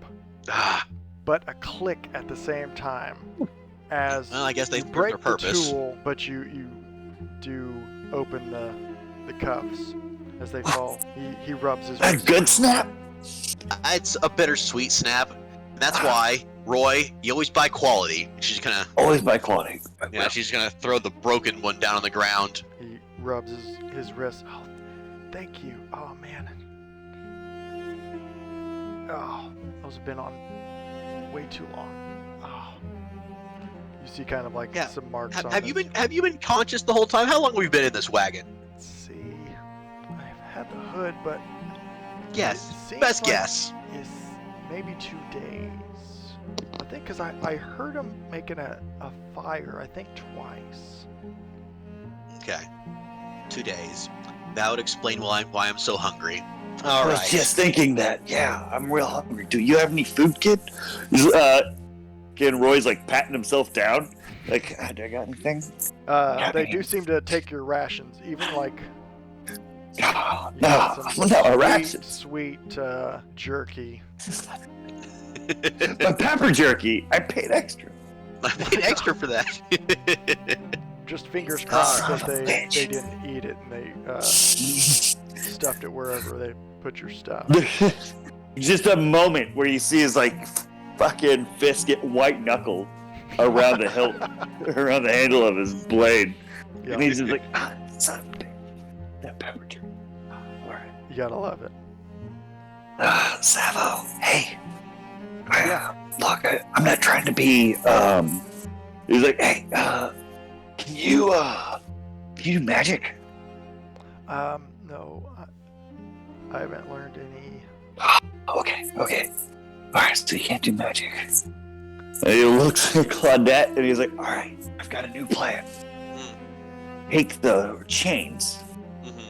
Ah, but a click at the same time. As well, I guess they you serve break their purpose. the tool, but you do open the cuffs as they fall. He rubs his A wrist. good snap. It's a bittersweet snap. And that's why, Roy, you always buy quality. She's gonna, Always by quality. yeah, she's gonna throw the broken one down on the ground. He rubs his wrist. Oh, thank you. Oh man. Oh, those have been on way too long. Oh. You see kind of like Yeah. some marks on Have his- you been conscious the whole time? How long have we been in this wagon? Let's see. I've had the hood, but Yes. it seems Best like guess. maybe 2 days. I think because I heard him making a fire, I think twice. Okay. 2 days. That would explain why I'm so hungry. I All was right. just thinking that. Yeah, I'm real hungry. Do you have any food, kid? Again, Roy's like patting himself down. Like, do I got anything? They do seem to take your rations, even like No, you got some no, rations. sweet jerky. My pepper jerky. I paid extra. I paid extra for that. Just fingers crossed Son that of a they bitch. didn't eat it and they stuffed it wherever they put your stuff. Just a moment where you see his like fucking fist get white knuckled around the hilt, around the handle of his blade, Yeah, and he's just like, son of a bitch. That pepper jerky. All right. you gotta love it. Savo, hey. Yeah. Look, I'm not trying to be, he's like, hey, can you do magic? No, I haven't learned any. Okay. Alright, so you can't do magic. And he looks at Claudette and he's like, alright, I've got a new plan. Take the chains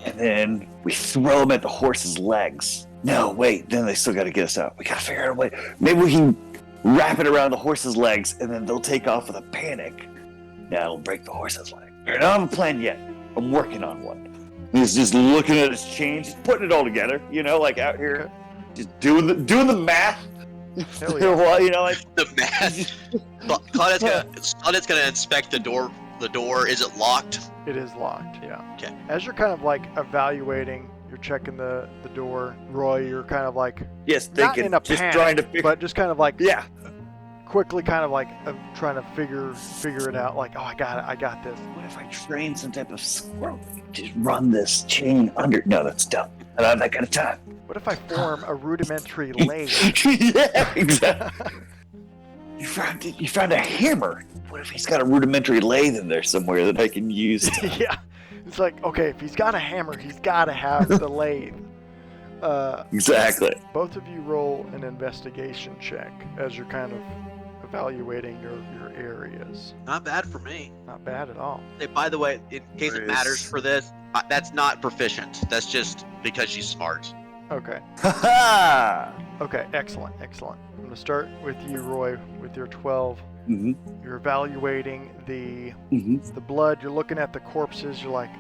and then we throw them at the horse's legs. No, wait, then they still gotta get us out. We gotta figure out a way. Maybe we can wrap it around the horse's legs and then they'll take off with a panic. That'll break the horse's leg. I don't have a plan yet. I'm working on one. He's just looking at his chains, putting it all together, you know, like out here, just doing the math. Hell yeah. Well, you know, like The math. Claudette's gonna inspect the door. The door, is it locked? It is locked, yeah. Okay. As you're kind of like evaluating, you're checking the door, Roy, you're kind of like, yes, not thinking, in a just panic, trying to figure. but just kind of like Yeah, quickly kind of like trying to figure it out, like, oh, I got this. what if I train some type of squirrel? Just run this chain under. No, that's dumb. I don't have that kind of time. What if I form a rudimentary lathe? Yeah, exactly. You found a hammer. What if he's got a rudimentary lathe in there somewhere that I can use? Yeah. It's like, okay, if he's got a hammer, he's got to have the lathe. Exactly. Both of you roll an investigation check as you're kind of evaluating your areas. Not bad for me. Not bad at all. Hey, by the way, in case it matters for this, that's not proficient. That's just because she's smart. Okay. Ha Okay, excellent. I'm going to start with you, Roy, with your 12. Mm-hmm. You're evaluating the blood. You're looking at the corpses. You're like,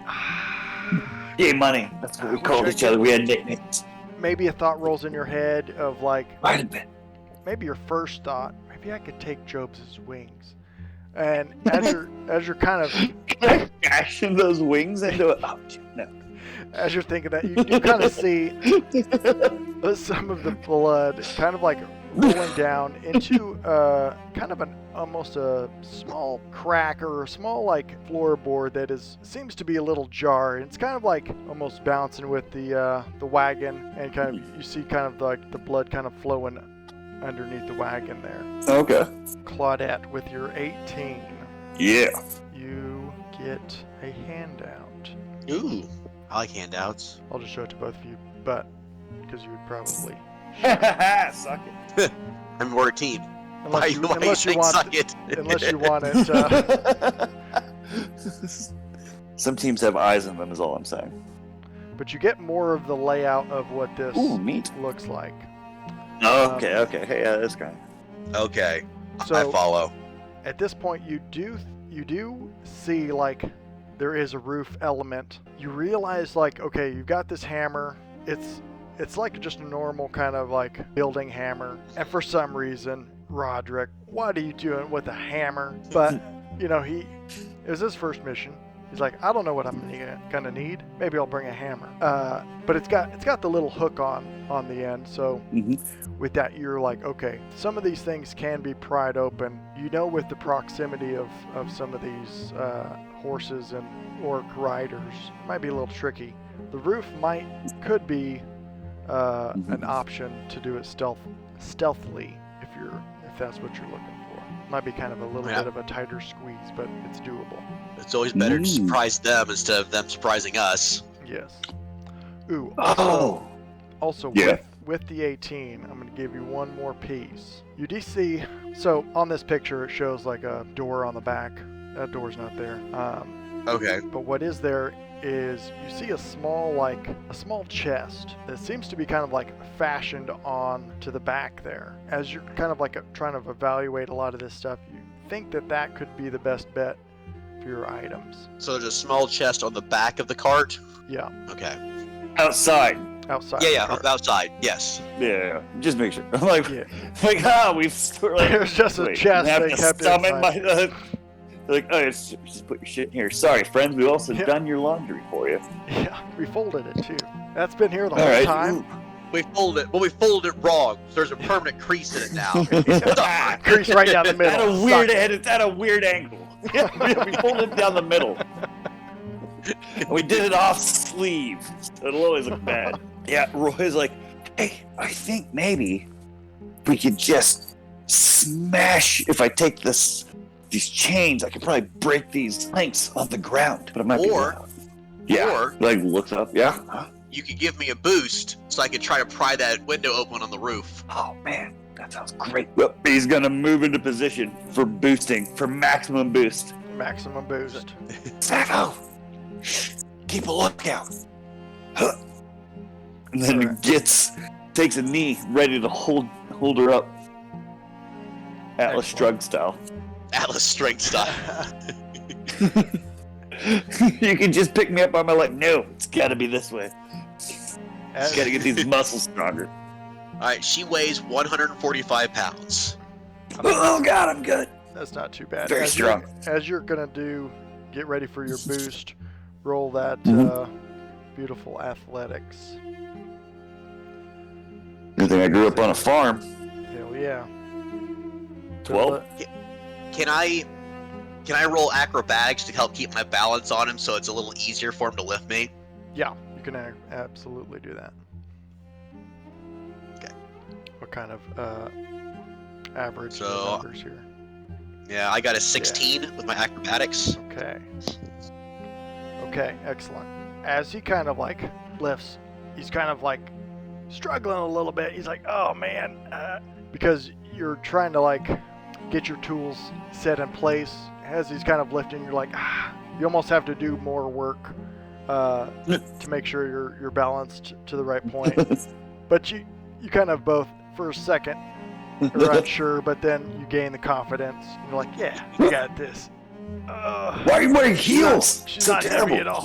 Yay, money. That's what we I called wish I each other. We had nicknames. maybe a thought rolls in your head of like, Might have been. maybe your first thought, maybe I could take Job's wings. And as you're kind of Gashing those wings into it. Oh, no. as you're thinking that, you kind of see some of the blood kind of like rolling down into kind of almost a small crack or a small like floorboard that seems to be a little jar. It's kind of like almost bouncing with the wagon, and kind of you see kind of like the blood kind of flowing underneath the wagon there. Okay. Claudette, with your 18, Yeah. you get a handout. Ooh, I like handouts. I'll just show it to both of you, but because you would probably, Suck it. And we're a team. unless you saying want, suck it? unless you want it. Some teams have eyes in them, is all I'm saying. But you get more of the layout of what this Ooh, neat. looks like. Okay. Hey, this guy. Okay, So I follow. at this point, you do see like there is a roof element. You realize like, okay, you've got this hammer. It's like just a normal kind of like building hammer. And for some reason, Roderick, what are you doing with a hammer? But you know, it was his first mission. He's like, I don't know what I'm gonna need. Maybe I'll bring a hammer. But it's got the little hook on the end. So with that, you're like, okay, some of these things can be pried open. You know, with the proximity of some of these horses and orc riders, it might be a little tricky. The roof could be an option to do it stealthily if that's what you're looking for. Might be kind of a little bit of a tighter squeeze, but it's doable. It's always better to surprise them instead of them surprising us. Yes. Ooh. Oh. Also, Yeah. with the 18, I'm going to give you one more piece. You do see, so on this picture it shows like a door on the back. That door's not there. Okay. But what is there is you see a small chest that seems to be kind of like fashioned on to the back there. As you're kind of like trying to evaluate a lot of this stuff, you think that could be the best bet for your items. So there's a small chest on the back of the cart? Yeah. Okay. Outside. Outside. Yeah, the cart. outside, yes. Yeah, just make sure. I'm like, Yeah. we're like, There's just a wait, chest we have they to kept summon inside. my. Like, oh, just put your shit in here. Sorry, friends, we also Yeah. done your laundry for you. Yeah, we folded it too. That's been here the All whole right. time. We folded it wrong. So there's a permanent crease in it now. Crease right down the middle. At a weird Suck. head, it's at a weird angle. We pulled it down the middle. We did it off sleeve. So it'll always look bad. Yeah, Roy's like, hey, I think maybe we could just smash. If I take these chains, I could probably break these planks on the ground. But it might Or- be yeah. or- Like looks up. Yeah. Huh? You could give me a boost so I could try to pry that window open on the roof. Oh man, that sounds great. Well, he's gonna move into position for boosting, for maximum boost. Maximum boost. Sacco, keep a lookout. Huh. And then Alright. takes a knee, ready to hold her up. Atlas Excellent. Shrugged style. Atlas strength style. You can just pick me up on my leg. No, it's gotta be this way. As, Gotta get these muscles stronger. Alright, she weighs 145 pounds. Oh god, I'm good. that's not too bad. Very strong. As you're gonna get ready for your boost, roll that Mhm. beautiful athletics. Good thing I grew up on a farm. Hell yeah. 12. Can I roll acrobatics to help keep my balance on him so it's a little easier for him to lift me? Yeah, you can absolutely do that. Okay. What kind of average So- numbers here? Yeah, I got a 16 with my acrobatics. Okay. Okay, excellent. As he kind of like lifts, he's kind of like struggling a little bit. He's like, oh man, because you're trying to like get your tools set in place. As he's kind of lifting, you're like, you almost have to do more work to make sure you're balanced to the right point. But you kind of both, for a second, are unsure, but then you gain the confidence. And you're like, yeah, you got this. Why are you wearing heels? She's So not terrible. heavy at all.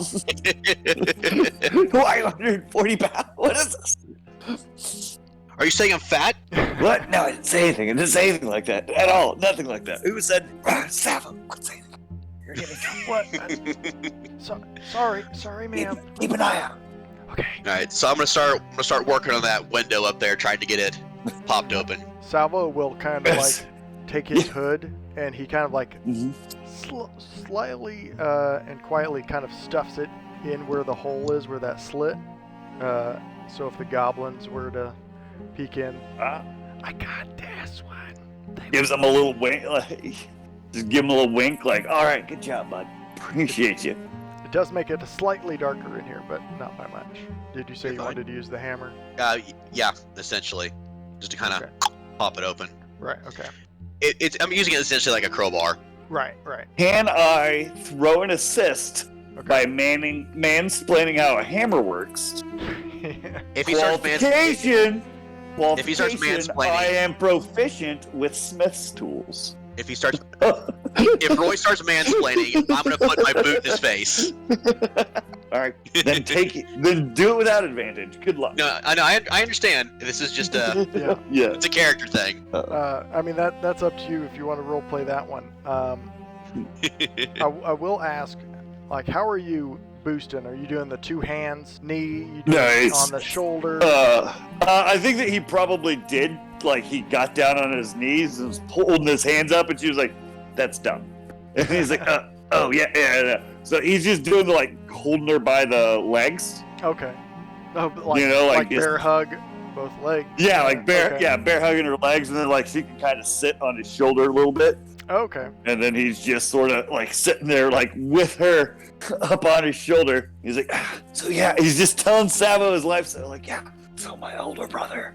Why 140 pounds? What is this? Are you saying I'm fat? What? No, I didn't say anything. I didn't say anything like that at all. Nothing like that. Who said, Sava, quit saying that. You're getting What? Sorry, ma'am. keep an eye out. Okay. Alright, so I'm gonna start working on that window up there, trying to get it popped open. Salvo will kind of like take his Yeah. hood, and he kind of like Mm-hmm. slightly and quietly kind of stuffs it in where the hole is, where that slit. So if the goblins were to peek in, I got this one. Gives him a little wink. Like, just give him a little wink. Like, all right, good job, bud. Appreciate you. It does make it slightly darker in here, but not by much. Did you say You're you fine. wanted to use the hammer? Yeah, essentially, just to kind of Okay. pop it open. Right. Okay. I'm using it essentially like a crowbar. Right. Can I throw an assist Okay. by mansplaining how a hammer works? If he starts Qualification. If he starts Qualification, mansplaining- I am proficient with Smith's tools. if if Roy starts mansplaining, I'm gonna put my boot in his face. All right, then take it. Then do it without advantage. Good luck. No, I know, I understand. This is just a Yeah. Yeah. it's a character thing. I mean that's up to you if you want to role play that one. I will ask, like, how are you boosting? Are you doing the two hands, knee? You doing it Nice. on the shoulder? I think that he probably did. Like, he got down on his knees and was holding his hands up, and she was like, "That's dumb." And he's like, "Oh yeah." So he's just doing the like holding her by the legs. Okay. Oh, but like, You know, like just- bear hug, both legs. Yeah, like bear. Okay. Yeah, bear hugging her legs, and then like she can kind of sit on his shoulder a little bit, Okay. and then he's just sort of like sitting there like with her up on his shoulder. He's like, so yeah, he's just telling Savo his life story. Like, yeah, So my older brother,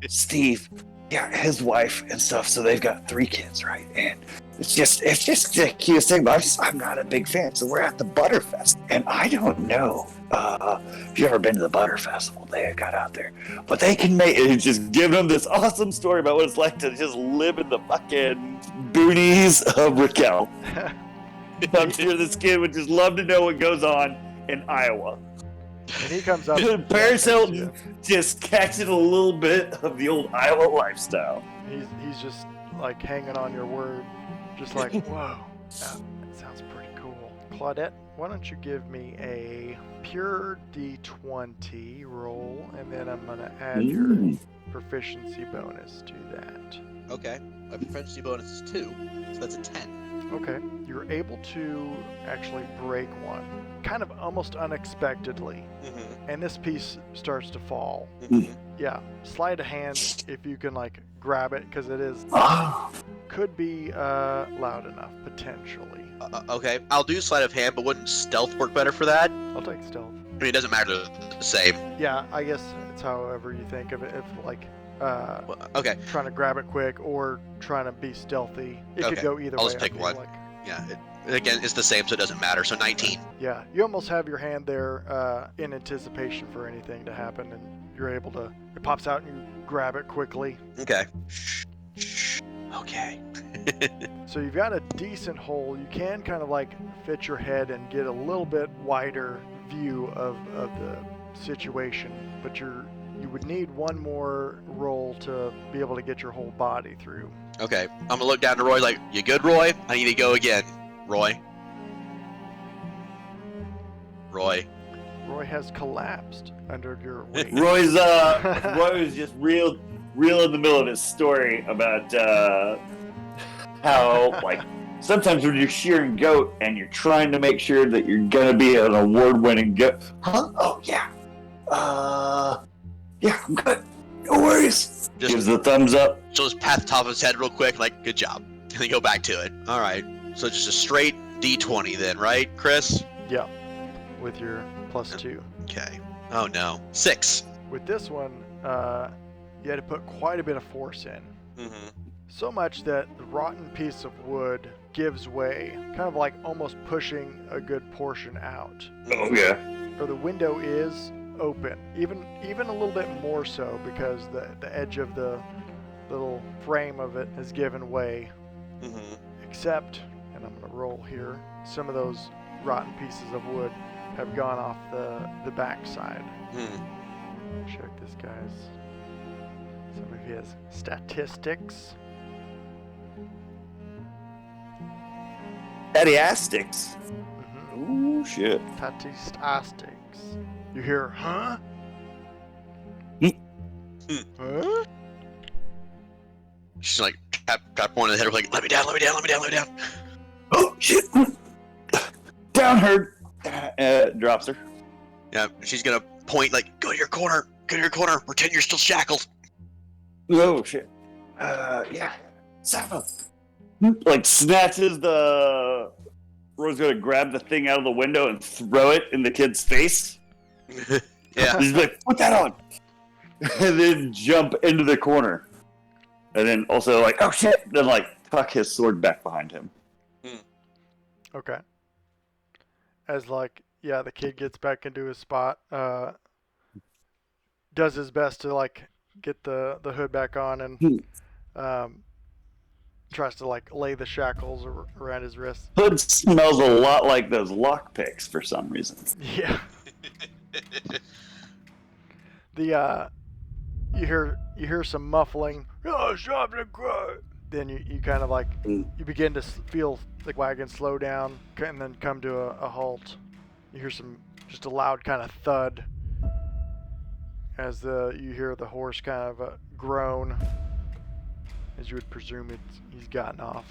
Steve, yeah, his wife and stuff. So they've got 3 kids, right? And it's just the cutest thing. But I'm not a big fan. So we're at the Butterfest, and I don't know if you've ever been to the Butter Festival. They got out there, but they can make it. Just give them this awesome story about what it's like to just live in the fucking boonies of Raquel. I'm sure this kid would just love to know what goes on in Iowa. And he comes up. Paris Hilton just catching a little bit of the old Iowa lifestyle. He's just like hanging on your word, just like, whoa, that sounds pretty cool. Claudette, why don't you give me a pure D20 roll, and then I'm gonna add your proficiency bonus to that. Okay. My proficiency bonus is 2, so that's a 10. Okay, you're able to actually break one, kind of almost unexpectedly, and this piece starts to fall. Yeah, sleight of hand if you can like grab it, because it is could be loud enough potentially. Okay, I'll do sleight of hand, but wouldn't stealth work better for that? I'll take stealth. I mean, it doesn't matter, they're the same. Yeah, I guess it's however you think of it. If like Okay, trying to grab it quick or trying to be stealthy, it could go either way. I'll just pick one. Yeah, again, it's the same, so it doesn't matter. So 19. Yeah, you almost have your hand there in anticipation for anything to happen, and you're able to. It pops out, and you grab it quickly. Okay. Okay. So you've got a decent hole. You can kind of like fit your head and get a little bit wider view of the situation, but you would need one more roll to be able to get your whole body through. Okay, I'm gonna look down to Roy like, you good, Roy? I need to go again. Roy? Roy has collapsed under your weight. Roy was just real in the middle of his story about how, like, sometimes when you're shearing goat and you're trying to make sure that you're gonna be an award-winning goat. Huh? Oh, yeah. Yeah, I'm good. No worries. Gives the thumbs up. So just pat the top of his head real quick, like, good job. And then go back to it. All right. So just a straight D20 then, right, Chris? Yeah, with your +2. Okay. Oh, no. 6. With this one, you had to put quite a bit of force in. So much that the rotten piece of wood gives way, kind of like almost pushing a good portion out. Oh, yeah. Or the window is open, even a little bit more so, because the edge of the little frame of it has given way. Except, and I'm going to roll here, some of those rotten pieces of wood have gone off the back side. Check this guy's, some of his statistics. Statistics. Ooh, shit. Statistics. You hear, huh? Huh? She's like, tap one in the head, like, let me down. Oh, shit. Down her. Drops her. Yeah, she's gonna point, like, go to your corner, pretend you're still shackled. Oh, shit. Yeah. Zappa. Like, snatches the... Roy's gonna grab the thing out of the window and throw it in the kid's face. Yeah. He's like, put that on. And then jump into the corner. And then also like, oh shit. Then like tuck his sword back behind him. Okay. As like, yeah, the kid gets back into his spot, does his best to like get the hood back on, and tries to like lay the shackles around his wrists. Hood smells a lot like those lockpicks for some reason. Yeah. You hear some muffling. Oh, stop the cry. Then you kind of like you begin to feel the wagon slow down and then come to a halt. You hear just a loud kind of thud as you hear the horse kind of groan, as you would presume he's gotten off.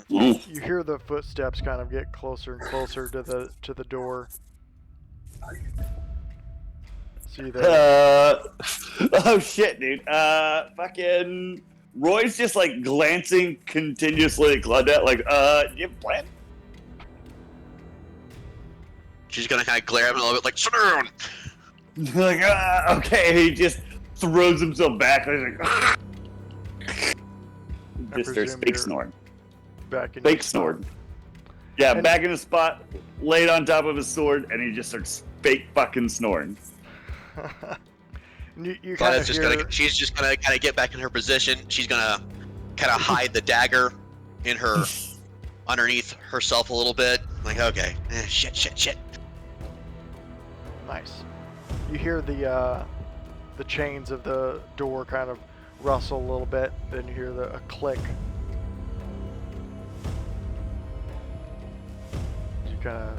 You hear the footsteps kind of get closer and closer to the door. See that? Oh shit, dude. Fucking Roy's just like glancing continuously at Claudette, like, do you have a plan? She's gonna kind of glare at him a little bit, like, sit down. You're like, okay. He just throws himself back. And he's like, I just starts presume fake you're snoring. back in Fake your spot. snoring. Yeah, And- back in his spot, laid on top of his sword, and he just starts fake fucking snoring. you kind of hear. She's just gonna kind of get back in her position. She's gonna kind of hide the dagger in her underneath herself a little bit. Like, okay, shit. Nice. You hear the chains of the door kind of rustle a little bit. Then you hear a click. You kind of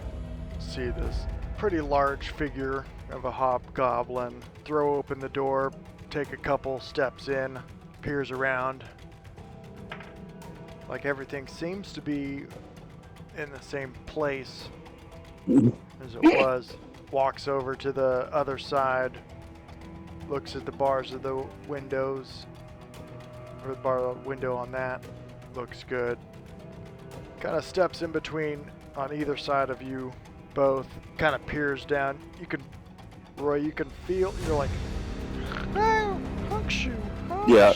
see this pretty large figure of a hobgoblin throw open the door, take a couple steps in, peers around. Like everything seems to be in the same place as it was. Walks over to the other side, looks at the bars of the windows, or the bar window on that, looks good. Kind of steps in between on either side of you both, kind of peers down. Roy, you can feel, you're like, oh, hush you, Yeah.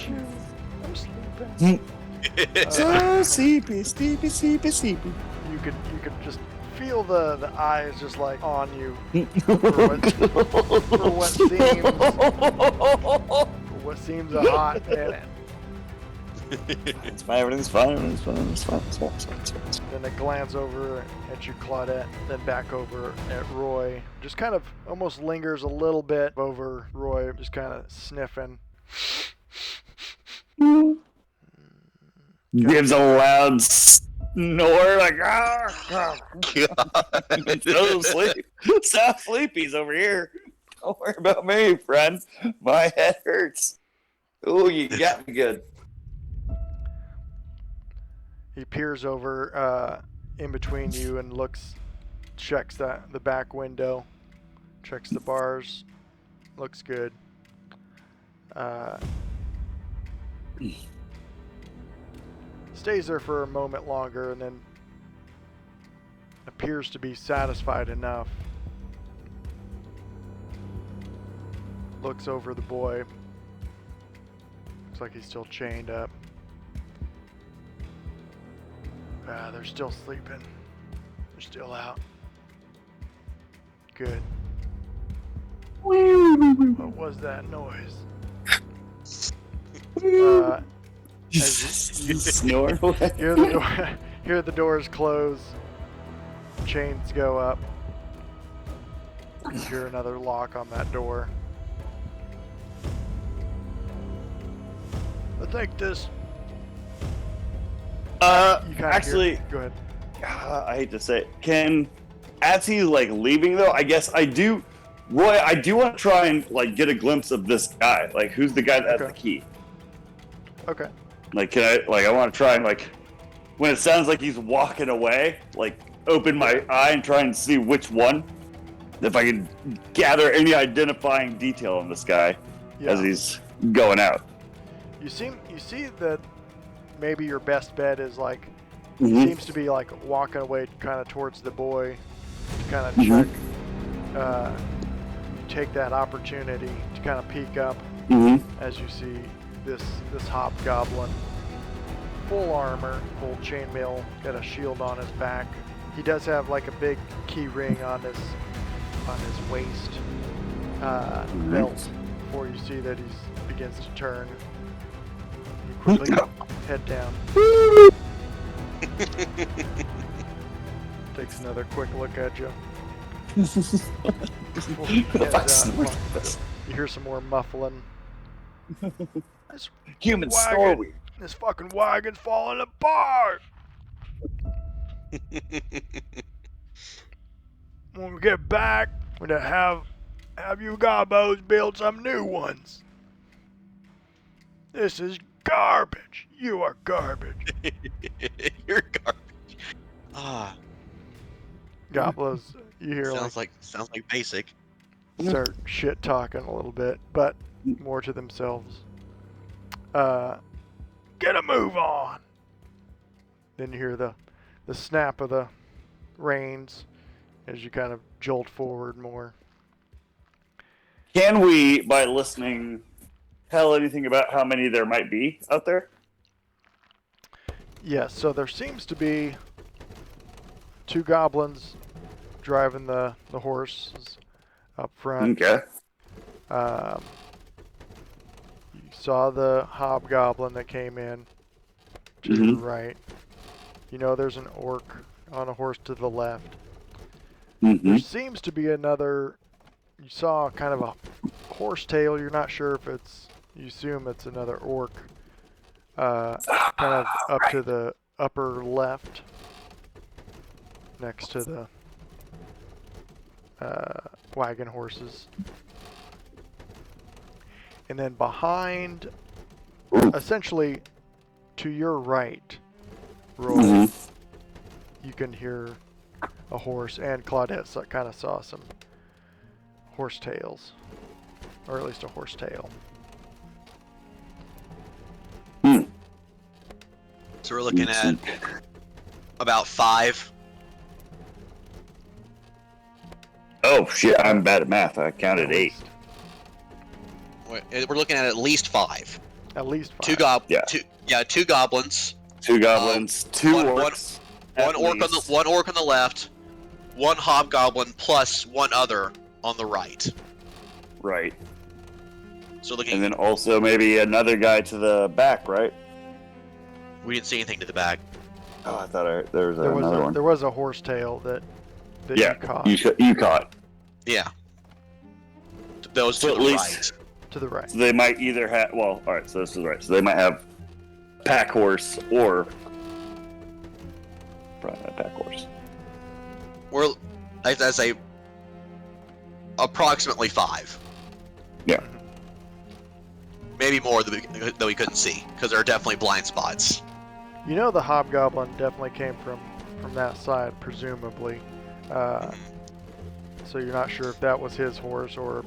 I'm sleeping. So sleepy. You could just feel the eyes just like on you for what seems a hot minute. It's fine, everything's fine. Then a glance over at you, Claudette, then back over at Roy. Just kind of almost lingers a little bit over Roy, just kind of sniffing. Gives a loud snore, like, God. Don't sleep. Stop sleepies over here. Don't worry about me, friend. My head hurts. Oh, you got me good. He peers over in between you and checks the back window, checks the bars, looks good. Stays there for a moment longer and then appears to be satisfied enough. Looks over the boy. Looks like he's still chained up. They're still sleeping. They're still out. Good. What was that noise? Snore. Hear the doors close. Chains go up. You hear another lock on that door. I think this. You kinda Actually, go ahead. I hate to say it. As he's like leaving though, I guess I do, Roy, I do want to try and like get a glimpse of this guy. Like, who's the guy that has Okay. the key? Okay. Like, I want to try and like, when it sounds like he's walking away, like open my eye and try and see which one. If I can gather any identifying detail on this guy as he's going out. You see that maybe your best bet is like he seems to be like walking away kind of towards the boy to kind of check. You take that opportunity to kind of peek up as you see this hobgoblin, full armor, full chainmail, got a shield on his back. He does have like a big key ring on his waist belt. Before you see that he begins to turn, you quickly head down. Takes another quick look at you. You hear some more muffling. Human Wagon. story. This fucking wagon's falling apart. When we get back, we're gonna have you gobos build some new ones. This is garbage. You are garbage. You're garbage. Ah, Goblos, you hear sounds like basic. start shit talking a little bit, but more to themselves. Get a move on. Then you hear the snap of the reins as you kind of jolt forward more. Can we, by listening, tell anything about how many there might be out there? Yes, so there seems to be 2 goblins driving the horses up front. Okay. You saw the hobgoblin that came in to your right. You know there's an orc on a horse to the left. There seems to be another. You saw kind of a horse tail. You're not sure if it's. You assume it's another orc. Kind of up to the upper left, next to the wagon horses. And then behind, essentially to your right, Roy, you can hear a horse, and Claudette kind of saw some horse tails, or at least a horse tail. So we're looking at about 5. Oh shit! I'm bad at math. I counted 8. We're looking at least 5. At least 5. 2 goblins. 2 goblins, 2 orcs. One orc on the left, 1 hobgoblin plus 1 other on the right. Right. So looking. And then also maybe another guy to the back, right? We didn't see anything to the back. Oh, I thought there was another one. There was a horse tail that Yeah, you caught. you caught. Yeah. Those So to at the least- right. To the right. So they might either have. Well, all right. So this is right. So they might have pack horse or probably not pack horse. We're, I say, approximately 5. Yeah. Maybe more that we couldn't see, because there are definitely blind spots. You know the hobgoblin definitely came from that side, presumably. So you're not sure if that was his horse or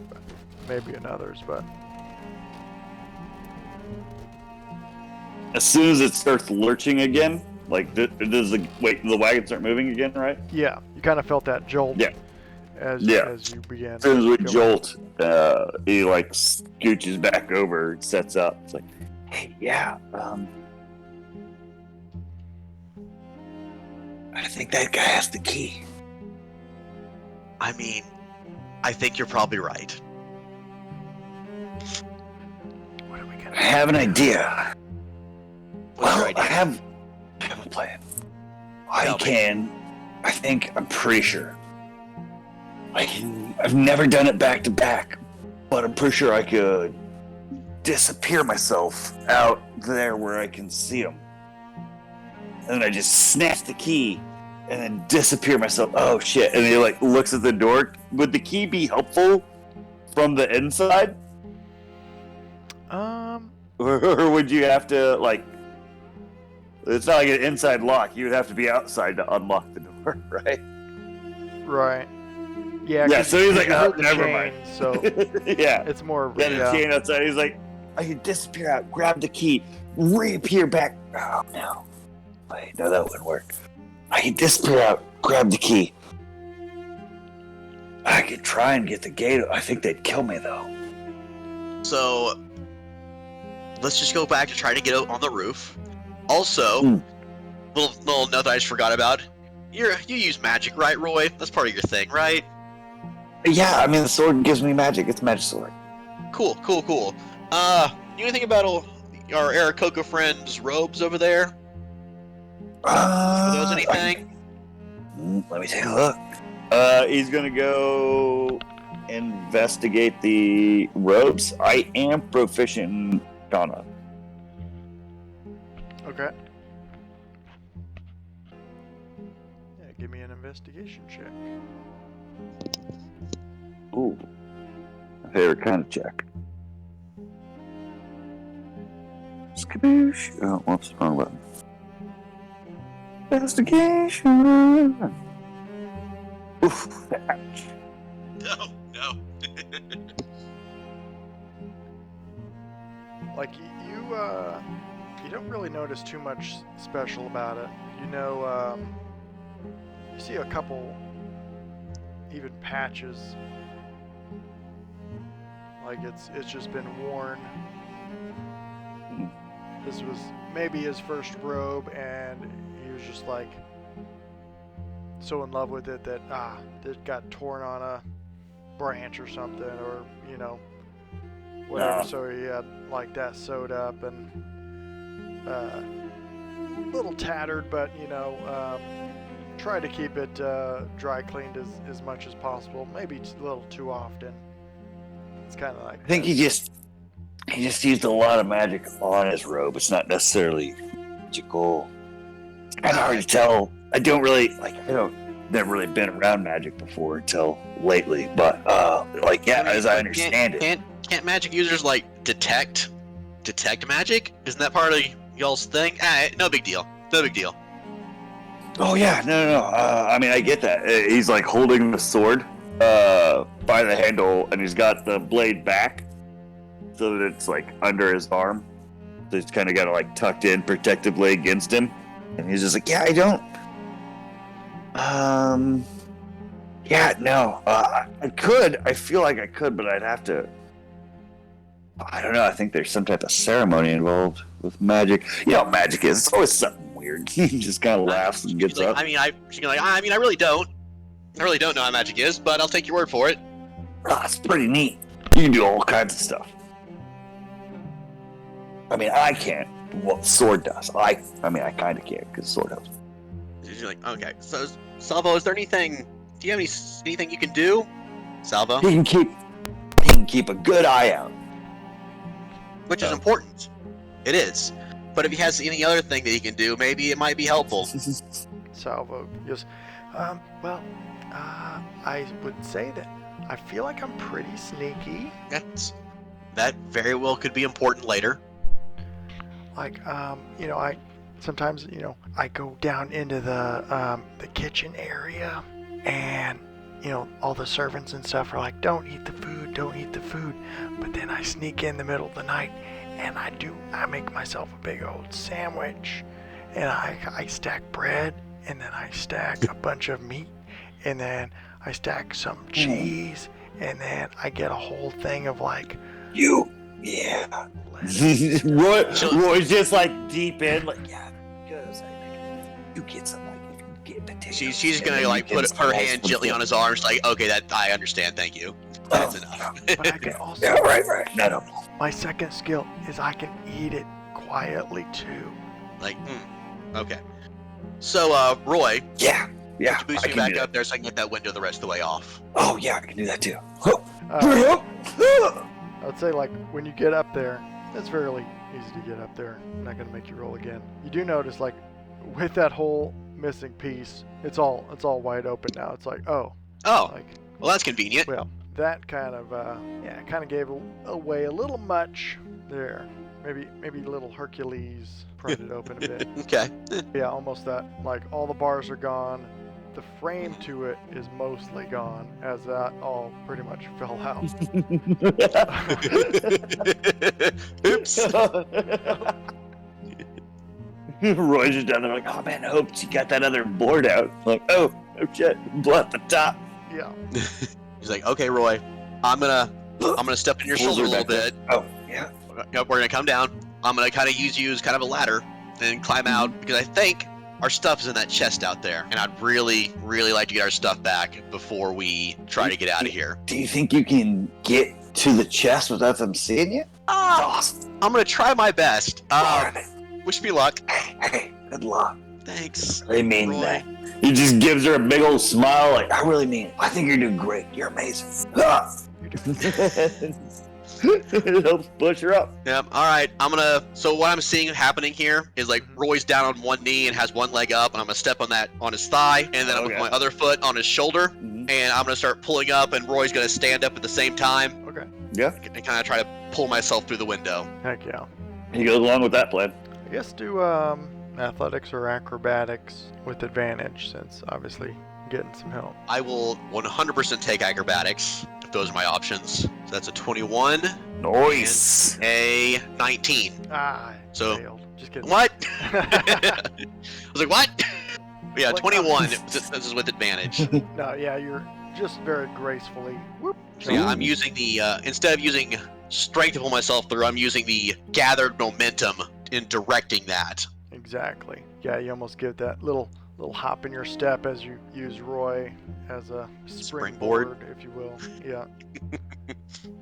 maybe another's, but As soon as it starts lurching again, like does the wagon start moving again, right? yeah, you kind of felt that jolt. Yeah. As you began. As soon as we going. jolt, he like scooches back over and sets up. It's like, hey, yeah, I think that guy has the key. I mean, I think you're probably right. What are we gonna I have an idea. What's your Well, idea? I have a plan. Tell me. I'm pretty sure. I've never done it back to back, but I'm pretty sure I could disappear myself out there where I can see them. And then I just snatch the key and then disappear myself. Oh shit. And he like looks at the door. Would the key be helpful from the inside? Or would you have to like, it's not like an inside lock. You would have to be outside to unlock the door, right? Right. Yeah. Yeah, 'cause so he's you like, heard oh, the never chain, mind. So Yeah. it's more of Then the chain outside. He's like, I can disappear out, grab the key, reappear back. Oh no. Wait, no, that wouldn't work. I can disappear out, grab the key. I could try and get the gate. I think they'd kill me though. So, let's just go back to try to get out on the roof. Also, little note that I just forgot about. You use magic, right, Roy? That's part of your thing, right? Yeah, I mean the sword gives me magic. It's a magic sword. Cool. You know anything about our Aarakocra friend's robes over there? Are those anything? Let me take a look. He's gonna go investigate the robes. I am proficient in Shauna. Okay. Yeah, give me an investigation check. Ooh. My favorite kind of check. Skadoosh. Oh, whoops, wrong button. Investigation. Oof. Ouch. No. Like you don't really notice too much special about it. You know, you see a couple even patches Like it's just been worn. This was maybe his first robe, and he was just like so in love with it that it got torn on a branch or something, or whatever. So he had like that sewed up and a little tattered, but try to keep it dry cleaned as much as possible. Maybe a little too often. It's kind of like I think he just used a lot of magic on his robe. It's not necessarily magical. It's kind of hard to tell. Never really been around magic before until lately. But as I understand it, can't magic users like detect magic? Isn't that part of y'all's thing? No big deal. No big deal. Oh yeah, no. I mean, I get that. He's like holding the sword by the handle, and he's got the blade back, so that it's like under his arm. So he's kind of got it like tucked in protectively against him, and he's just like, I don't. I could. I feel like I could, but I'd have to. I don't know. I think there's some type of ceremony involved with magic. You know what magic is? It's always something weird. He just kind of laughs and gets up. I really don't. I really don't know how magic is, but I'll take your word for it. Oh, it's pretty neat. You can do all kinds of stuff. I mean, I can't. What sword does? I kind of can't because sword helps. You're like, okay. So, Salvo, is there anything? Do you have anything you can do, Salvo? He can keep a good eye out. Which is important. It is. But if he has any other thing that he can do, maybe it might be helpful. Salvo goes, I would say that I feel like I'm pretty sneaky. That very well could be important later. Like, I sometimes, I go down into the kitchen area, and all the servants and stuff are like, don't eat the food. But then I sneak in the middle of the night, and I make myself a big old sandwich, and I stack bread, and then I stack a bunch of meat, and then I stack some cheese, and then I get a whole thing of like Roy's just like deep in, like because you get some She's just gonna like put her hand gently on his arm. She's like, okay, that I understand, thank you. That's enough. But I can also, right. No. My second skill is I can eat it quietly too. Like, okay. So, Roy. Yeah. Could you boost me back up there so I can get that window the rest of the way off? Oh yeah, I can do that too. I would say like when you get up there, it's fairly easy to get up there. I'm not gonna make you roll again. You do notice like with that whole missing piece, it's all wide open now. It's like well, that's convenient. Well, that kind of gave away a little much there. Maybe a little Hercules pried it open a bit. Okay. Yeah, almost that. Like all the bars are gone. The frame to it is mostly gone, as that all pretty much fell out. Oops. Roy's just down there like, oh man, I hope she got that other board out. Like, oh shit, blow at the top. Yeah. He's like, okay, Roy, I'm gonna step in your shoulder a little bit. Oh yeah. We're gonna come down. I'm gonna kind of use you as kind of a ladder and climb out because I think our stuff is in that chest out there, and I'd really, really like to get our stuff back before we try to get out of here. Do you think you can get to the chest without them seeing you? Awesome. I'm gonna try my best. Wish me luck. Hey, good luck. Thanks. I mean Roy. that. He just gives her a big old smile, like, I really mean it. I think you're doing great. You're amazing. It helps push her up. Yep. All right. So what I'm seeing happening here is like Roy's down on one knee and has one leg up, and I'm gonna step on his thigh, and then I'm gonna put my other foot on his shoulder, and I'm gonna start pulling up, and Roy's gonna stand up at the same time. Okay. Yeah. And kind of try to pull myself through the window. Heck yeah. He goes along with that plan. I guess do athletics or acrobatics with advantage, since obviously getting some help. I will 100% take acrobatics if those are my options. So that's a 21. Nice. And a 19. So failed. Just kidding. What? I was like, what? Yeah, 21. This is with advantage. No, yeah, just very gracefully. Whoop. So yeah, I'm using the instead of using strength to pull myself through, I'm using the gathered momentum in directing that. Exactly. Yeah, you almost give that little hop in your step as you use Roy as a springboard, if you will. Yeah.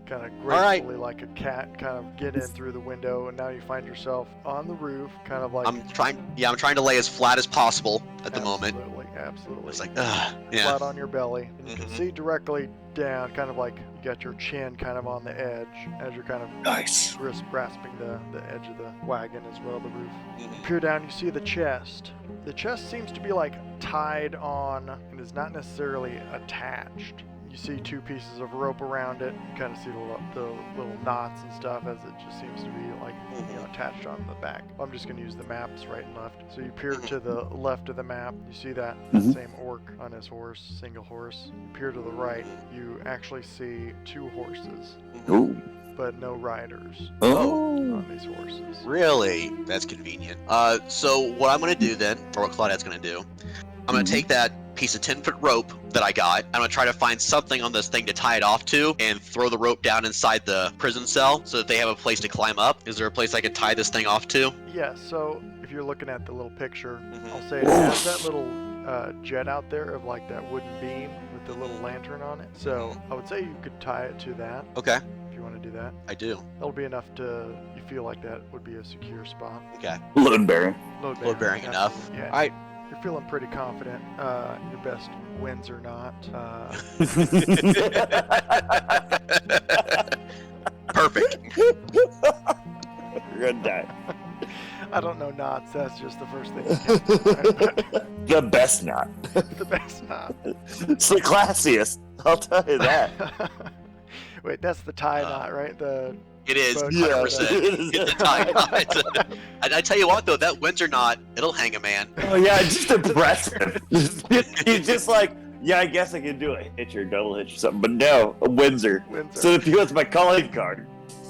Kind of gracefully like a cat, kind of get in through the window, and now you find yourself on the roof, kind of like. I'm trying to lay as flat as possible at the moment. Absolutely. It's like, flat yeah. on your belly, and you can see directly down, kind of like you got your chin kind of on the edge as you're kind of Nice. grasping the edge of the wagon as well, the roof. You peer down, you see the chest. The chest seems to be like tied on and is not necessarily attached. You see two pieces of rope around it. You kind of see the little knots and stuff as it just seems to be like attached on the back. I'm just going to use the maps right and left. So you peer to the left of the map. You see that same orc on his horse, single horse. You peer to the right. You actually see two horses. Ooh. But no riders Oh. on these horses. Really? That's convenient. So what I'm going to do then, or what Claudette's going to do, I'm going to take that piece of 10-foot rope that I got. I'm going to try to find something on this thing to tie it off to and throw the rope down inside the prison cell so that they have a place to climb up. Is there a place I could tie this thing off to? Yeah, so if you're looking at the little picture, I'll say it has that little jet out there of like that wooden beam with the little lantern on it. So I would say you could tie it to that. Okay. If you want to do that. I do. That'll be enough to, you feel like that would be a secure spot. Okay. Load bearing. Load bearing enough. Yeah. All right. You're feeling pretty confident. Your best wins or not. Perfect. You're gonna die. I don't know knots. That's just the first thing. You can The best knot. the best knot. It's the classiest. I'll tell you that. Wait, that's the tie knot, right? It is, But- 100%. It's a tie knot. I tell you what, though, that Windsor knot, it'll hang a man. Oh yeah, just impressive. He's just like, yeah, I guess I can do a hitch or double hitch or something, but no, a Windsor. So if you want my calling card.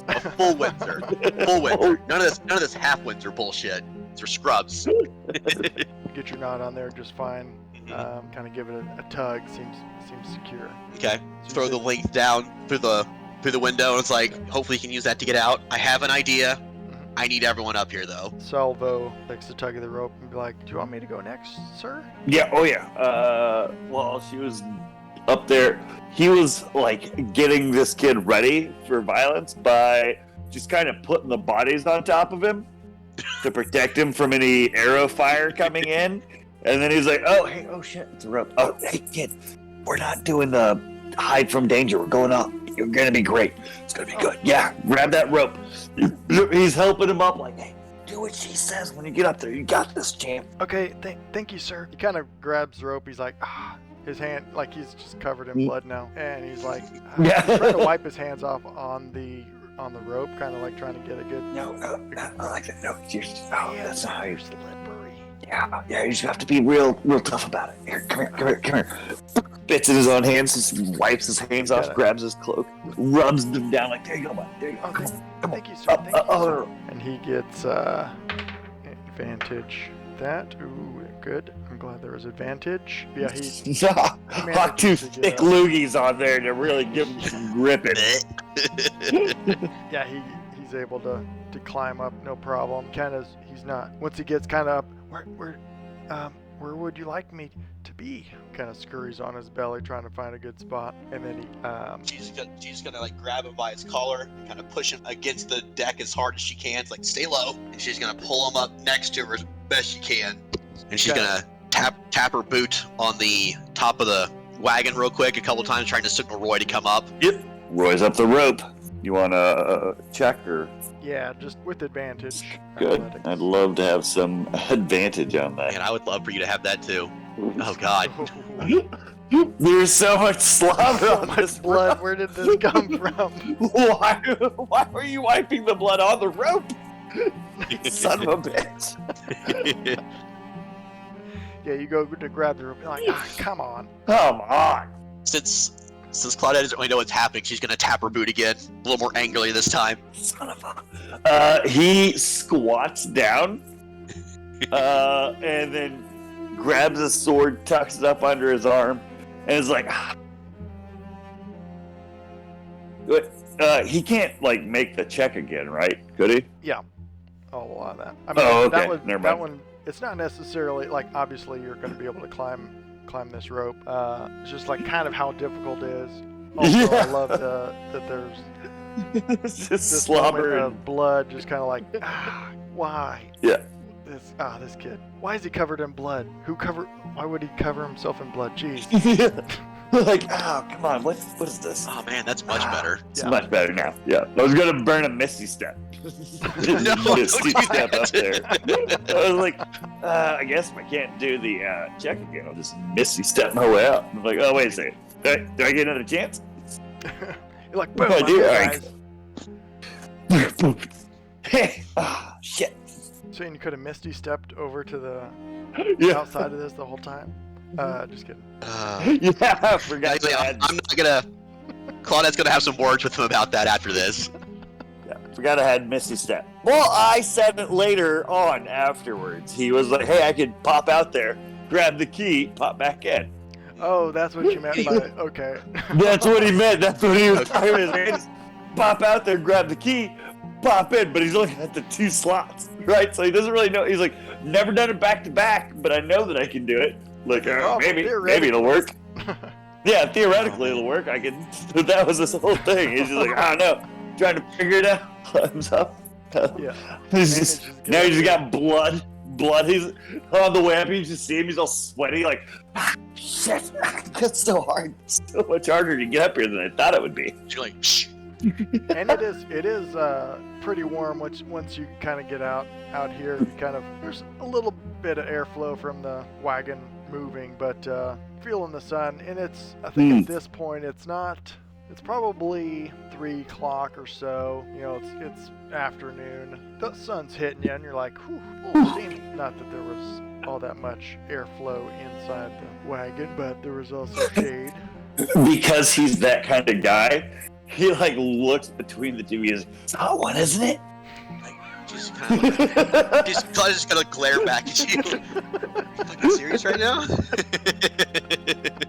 A full Windsor. Full Windsor. None of this half Windsor bullshit. It's for scrubs. Get your knot on there just fine. Kind of give it a tug. Seems secure. Okay. So Throw you the said- length down through the window, and it's like, hopefully you can use that to get out. I have an idea. I need everyone up here, though. Salvo takes the tug of the rope and be like, "Do you want me to go next, sir?" Yeah, oh yeah. Well, she was up there. He was like getting this kid ready for violence by just kind of putting the bodies on top of him to protect him from any arrow fire coming in. And then he's like, "Oh, hey, oh shit, it's a rope. Oh, hey, kid, we're not doing the hide from danger. We're going up. You're gonna be great. It's gonna be good. Yeah, grab that rope." He's helping him up, like, "Hey, do what she says when you get up there. You got this, champ." Okay, thank you, sir. He kind of grabs the rope. He's like, his hand, like he's just covered in blood now, and he's like, Yeah. he's trying to wipe his hands off on the rope, kind of like trying to get a good. No, I like that. No, that's not how you. Slippery. Yeah, you just have to be real tough about it. Here, come here. Spits in his own hands, just wipes his hands off, grabs his cloak, rubs them down like, "There you go, bud. There you go. Okay, Come on. thank you, sir. Thank you, sir. Oh, And he gets advantage. That good. I'm glad there was advantage. Yeah, he Hot two thick loogies on there to really give him some gripping. yeah he's able to climb up, no problem. He's not. Once he gets kind of up, where would you like me to be? Kind of scurries on his belly, trying to find a good spot, and then he She's gonna like grab him by his collar and kind of push him against the deck as hard as she can. It's like, stay low, and she's gonna pull him up next to her as best she can, and she's gonna tap her boot on the top of the wagon real quick a couple times, trying to signal Roy to come up. Yep. Roy's up the rope. You want to check or? yeah, just with advantage. Good. Athletics. I'd love to have some advantage on that. And I would love for you to have that too. Oh God. There's so much slaughter So on much this blood. rope. Where did this come from? Why were you wiping the blood on the rope? Son of a bitch. Yeah, you go to grab the rope. You're like, come on. Come on. Since Claudette doesn't really know what's happening, she's gonna tap her boot again, a little more angrily this time. Son of a. He squats down, and then grabs his sword, tucks it up under his arm, and is like, He can't like make the check again, right? Could he? Yeah. I'll allow that. I mean, Oh, okay. that Never mind. one. It's not necessarily like obviously you're going to be able to climb this rope. It's just like kind of how difficult it is. Also, I Yeah. love that there's It's just this slobber. moment of blood, just kind of like, why? Yeah. This kid. Why is he covered in blood? Why would he cover himself in blood? Jeez. Like, oh, come on, what is this? Oh man, that's much better. It's much better now. Yeah, I was gonna burn a misty step. No, don't Misty do step up there. that. I was like, I guess if I can't do the check again, I'll just misty step my way out. I'm like, oh wait a second, do I get another chance? You're like, boom, I I'm do, here, alright. guys. Hey, shit. So you could have misty stepped over to the Yeah, outside of this the whole time. Just kidding. yeah, I forgot. Actually, to I'm add- not gonna. Claudette's gonna have some words with him about that after this. Yeah, forgot I had Misty Step. Well, I said it later on afterwards. He was like, hey, I could pop out there, grab the key, pop back in. Oh, that's what you meant by okay. That's what he meant. That's what he was talking about. Just pop out there, grab the key, pop in, but he's only got the 2 slots, right? So he doesn't really know. He's like, never done it back to back, but I know that I can do it. Like, maybe it'll work. Yeah, theoretically it'll work. I can. But that was this whole thing. He's just like, I don't know, trying to figure it out himself. Yeah. He's just now he's just got blood. He's on the way up. You just see him. He's all sweaty, like shit. That's so hard. So much harder to get up here than I thought it would be. You're like, shh. And it is pretty warm once you kind of get out here. You there's a little bit of airflow from the wagon moving, but feeling the sun. And I think at this point it's probably 3 o'clock or so. You know, it's afternoon. The sun's hitting you, and you're like, whew, a little steamy. Not that there was all that much airflow inside the wagon, but there was also shade. Because he's that kind of guy. He like looks between the two. He's it's a hot one, isn't it? Just kind of. Just gonna glare back at you. Like, are you serious right now?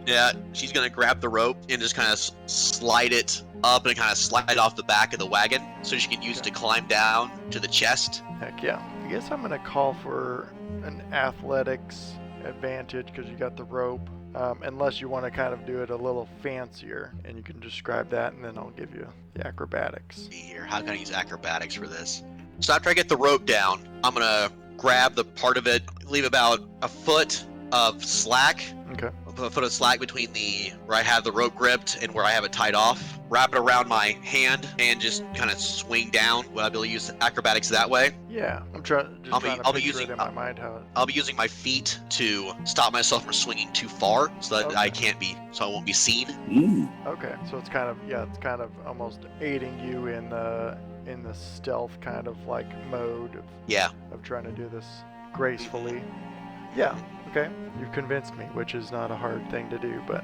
Yeah, she's gonna grab the rope and just kind of slide it up and kind of slide off the back of the wagon so she can use it to climb down to the chest. Heck yeah. I guess I'm gonna call for an athletics advantage because you got the rope. Unless you want to kind of do it a little fancier, and you can describe that, and then I'll give you the acrobatics. See here, how can I use acrobatics for this? So after I get the rope down, I'm gonna grab the part of it, leave about a foot of slack. Okay. A foot of slack between where I have the rope gripped and where I have it tied off. Wrap it around my hand and just kind of swing down. Will I be able to use acrobatics that way? Yeah, I'm trying to picture it in my mind how it... I'll be using my feet to stop myself from swinging too far, so that I won't be seen. Okay, so it's kind of almost aiding you in the stealth kind of like mode of trying to do this gracefully. Yeah. Okay, you've convinced me, which is not a hard thing to do, but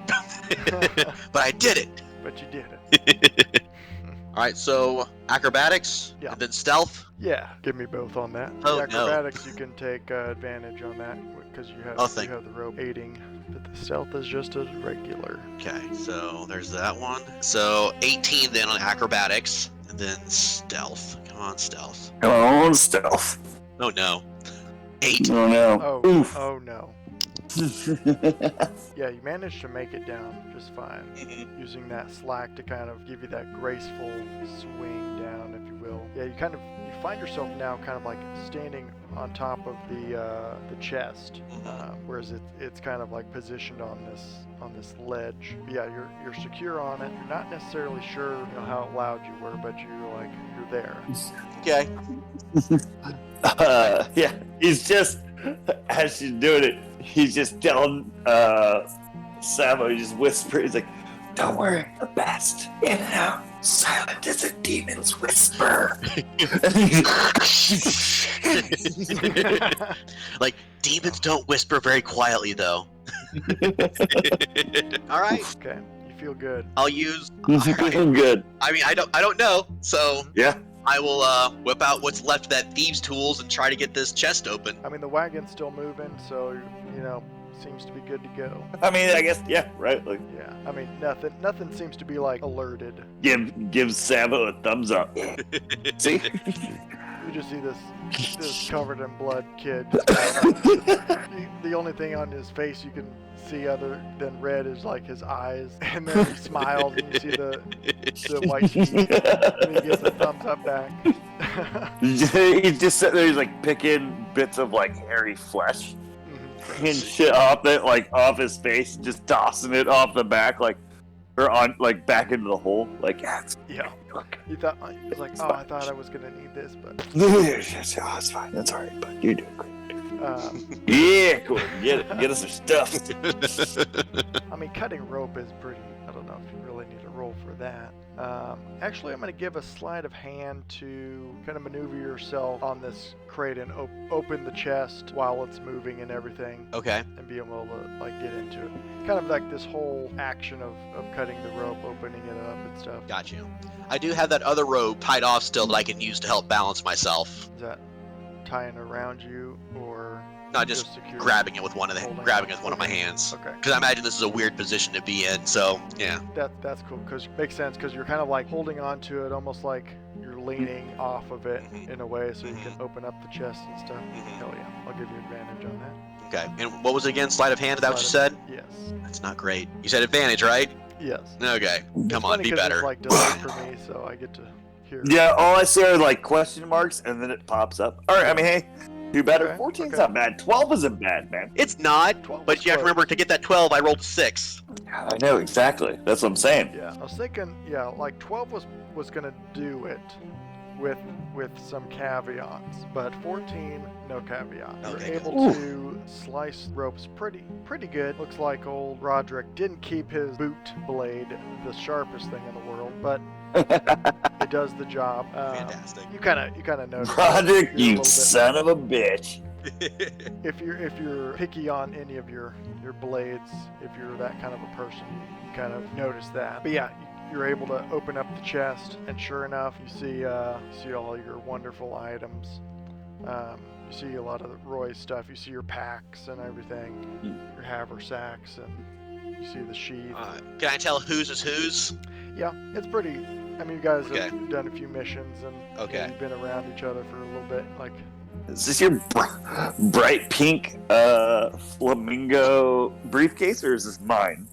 but I did it. But you did it. All right, so acrobatics and then stealth. Yeah, give me both on that. The acrobatics, you can take advantage on that because you have the rope aiding, but the stealth is just as regular. Okay, so there's that one. So 18 then on acrobatics, and then stealth. Come on, stealth. Come on, stealth. Oh no. 8. Oh no. Oof. Oh no. Yeah, you managed to make it down just fine. Using that slack to kind of give you that graceful swing down, if you will. Yeah, you find yourself now kind of like standing on top of the chest, whereas it's kind of like positioned on this ledge. But yeah, you're secure on it. You're not necessarily sure how loud you were, but you're there. Okay. Yeah, he's just as she's doing it, he's just telling Samo, he's just whispering, he's like, don't worry, the best in and out, silent as a demon's whisper. Like, demons don't whisper very quietly though. All right. Okay, you feel good. I'll use I'm good. I mean, I don't know, so yeah, I will whip out what's left of that thieves' tools and try to get this chest open. I mean, the wagon's still moving, so seems to be good to go. I mean, I guess, yeah, right. Like, Yeah, I mean, nothing seems to be like alerted. give Sabo a thumbs up. See? You just see this covered in blood kid. The only thing on his face you can see other than red is like his eyes, and then he smiles and you see the white teeth, and he gives a thumbs up back. He's just sitting there, he's like picking bits of like hairy flesh and shit off his face, just tossing it off the back, like, or on, like, back into the hole, like, yeah. Yeah. He was like, oh, I thought I was gonna need this, but It's fine, that's alright, but you're doing great. Yeah, cool. Get us our stuff. I mean, cutting rope is pretty. I don't know if you really need a roll for that. Actually, I'm going to give a sleight of hand to kind of maneuver yourself on this crate and open the chest while it's moving and everything. Okay. And be able to like get into it. Kind of like this whole action of cutting the rope, opening it up and stuff. Got you. I do have that other rope tied off still that I can use to help balance myself. Is that tying around you or Not just secure? grabbing it with one of my hands. Okay. Because I imagine this is a weird position to be in. So yeah. That's cool, because makes sense, because you're kind of like holding on to it almost like you're leaning off of it in a way, so you can open up the chest and stuff. Hell yeah, I'll give you advantage on that. Okay. And what was it again? Sleight of hand? Is that what you said? Yes. That's not great. You said advantage, right? Yes. Okay. Come on, Funny be 'cause better. It's like delayed for me, so I get to hear. Yeah, all I see are like question marks, and then it pops up. All right, I mean, hey, do better. Okay, 14's okay. not bad. 12 isn't bad, man. It's not, 12 but was you have to close. remember to get that 12, I rolled a 6. I know exactly. That's what I'm saying. Yeah, I was thinking, yeah, like 12 was gonna do it with some caveats, but 14, no caveat. You're Okay, able to slice ropes pretty good. Looks like old Roderick didn't keep his boot blade the sharpest thing in the world, but it does the job. Fantastic. You kind of notice. Roderick, you're a you little bit- son of a bitch. If you're picky on any of your blades, if you're that kind of a person, you kind of notice that. But yeah, you're able to open up the chest, and sure enough, you see all your wonderful items. You see a lot of Roy's stuff. You see your packs and everything, your haversacks, and you see the sheath. Can I tell whose is whose? Yeah, it's pretty. I mean, you guys Okay. have done a few missions, and Okay. you've been around each other for a little bit. Like, Is this your bright pink flamingo briefcase, or is this mine?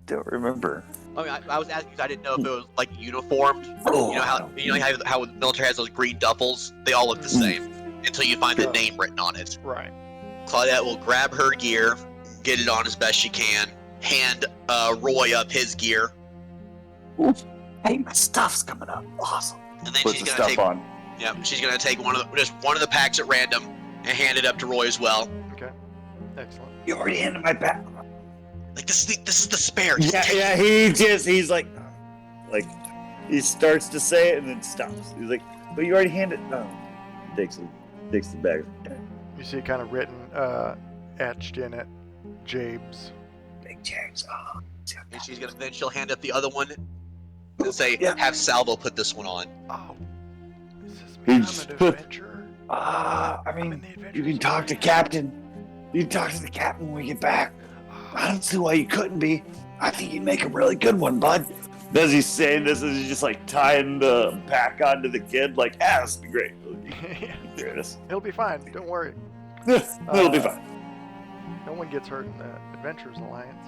Don't remember. I mean, I was asking because I didn't know if it was like uniformed. Oh, You know how the military has those green duffels? They all look the same until you find the Yeah. name written on it. right. Claudette will grab her gear, get it on as best she can, hand Roy up his gear, Hey, my stuff's coming up. Awesome. and then Put she's the gonna stuff take on. she's gonna take just one of the packs at random and hand it up to Roy as well. Okay. Excellent. You already handed my back. Like this is the spare. Just take it. He's like, he starts to say it and then stops. He's like, but you already handed. Oh, takes the bag. You see kind of written, etched in it, Jabes. Big James. Oh. And she'll hand up the other one and say, Yeah. have Salvo put this one on. Oh, is this me? I'm He's- an adventurer. I I'm in mean, the you Adventures can of talk to Raquel. Captain. You can talk to the captain when we get back. I don't see why you couldn't be. I think you'd make a really good one, bud. As he's saying this, is he just like tying the pack onto the kid? Like, this will be great. There it is. He'll be fine. Don't worry. It'll be fine. No one gets hurt in the Adventures Alliance.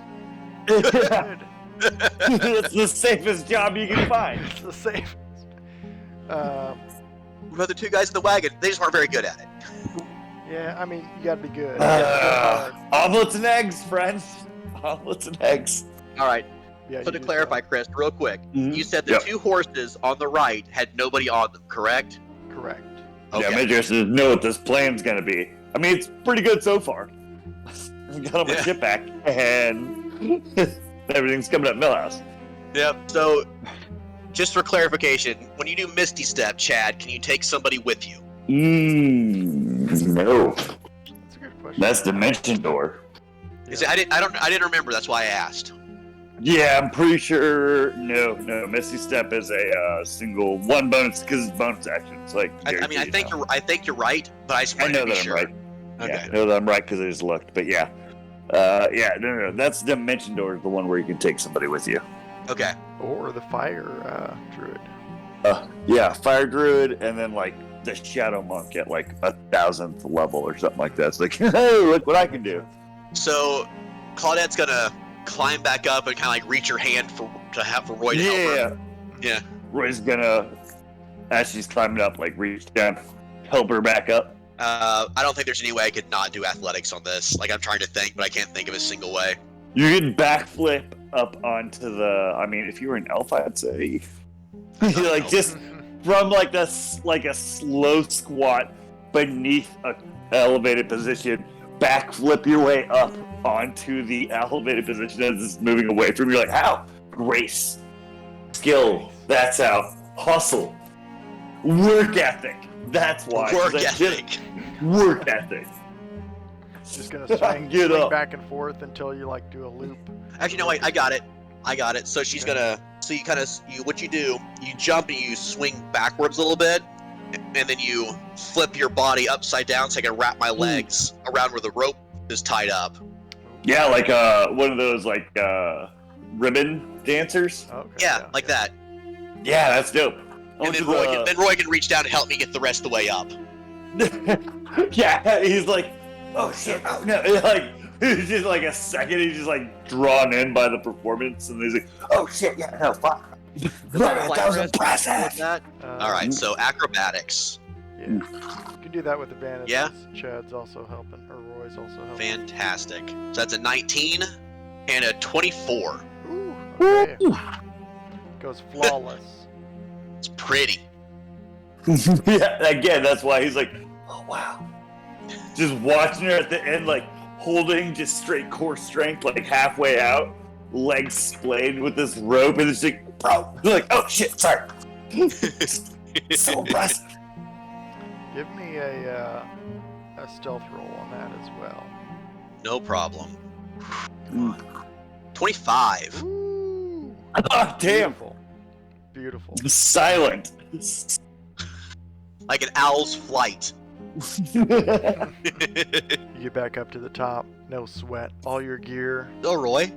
It's the safest job you can find. It's the safest. What about the two guys in the wagon? They just weren't very good at it. Yeah, I mean, you gotta be good. You gotta go hard. Omelets and eggs, friends. Omelets and eggs. All right. Yeah, So you to do clarify, Chris, real quick, Mhm. you said the Yep. two horses on the right had nobody on them, correct? so. Correct. Yeah, I'm interested to know what this plan's gonna be. I mean, it's pretty good so far. I got all my Yeah. shit back, and everything's coming up Millhouse. Yep. So, just for clarification, when you do Misty Step, Chad, can you take somebody with you? No. That's a good question. That's Dimension Door. Is it- I didn't remember. That's why I asked. Yeah, I'm pretty sure. No. Misty Step is a single one bonus because it's bonus action. It's like I mean, I think guaranteed now. you're right, but I just I wanted know to be that I'm sure. right. Okay. Yeah, I know that I'm right because I just looked. But yeah, Yeah, no. That's Dimension Door, the one where you can take somebody with you. Okay. Or the fire druid. Yeah, Fire Druid, and then like the Shadow Monk at like 1,000th level or something like that. It's like, hey, look what I can do. So Claudette's gonna climb back up and kind of like reach her hand for Roy to help her. Yeah. Roy's gonna, as she's climbing up, like reach down, help her back up. I don't think there's any way I could not do athletics on this. Like I'm trying to think, but I can't think of a single way. You can backflip up onto the. I mean, if you were an elf, I'd say, like just from like a slow squat beneath a elevated position, backflip your way up onto the elevated position as it's moving away from you. Like how? Grace, skill. That's how. Hustle, work ethic. That's why. Work ethic. Work ethic. Just gonna swing back and forth until you like do a loop. Actually, no, wait. I got it. So she's gonna. So what you do? You jump and you swing backwards a little bit, and then you flip your body upside down so I can wrap my legs around where the rope is tied up. Yeah, like one of those like ribbon dancers. Okay, Yeah, like that. Yeah, that's dope. And then Roy can reach down and help me get the rest of the way up. Yeah, he's like, oh shit, oh no, like it's just like a second, he's just like drawn in by the performance, and he's like, oh shit, yeah, no, fuck. That was impressive. All right, so acrobatics. Yeah, you can do that with advantage. Yeah. Chad's also helping, or Roy's also helping. Fantastic. So that's a 19 and a 24. Ooh, okay. Goes flawless. It's pretty. Yeah, again, that's why he's like, oh wow. Just watching her at the end, like holding just straight core strength, like halfway out, legs splayed with this rope, and it's like, bro, you're like, oh shit, sorry. So impressive. Give me a stealth roll on that as well. No problem. 25. Ooh. Oh, damn. Beautiful. Silent. Like an owl's flight. You get back up to the top, no sweat. All your gear. So, Roy,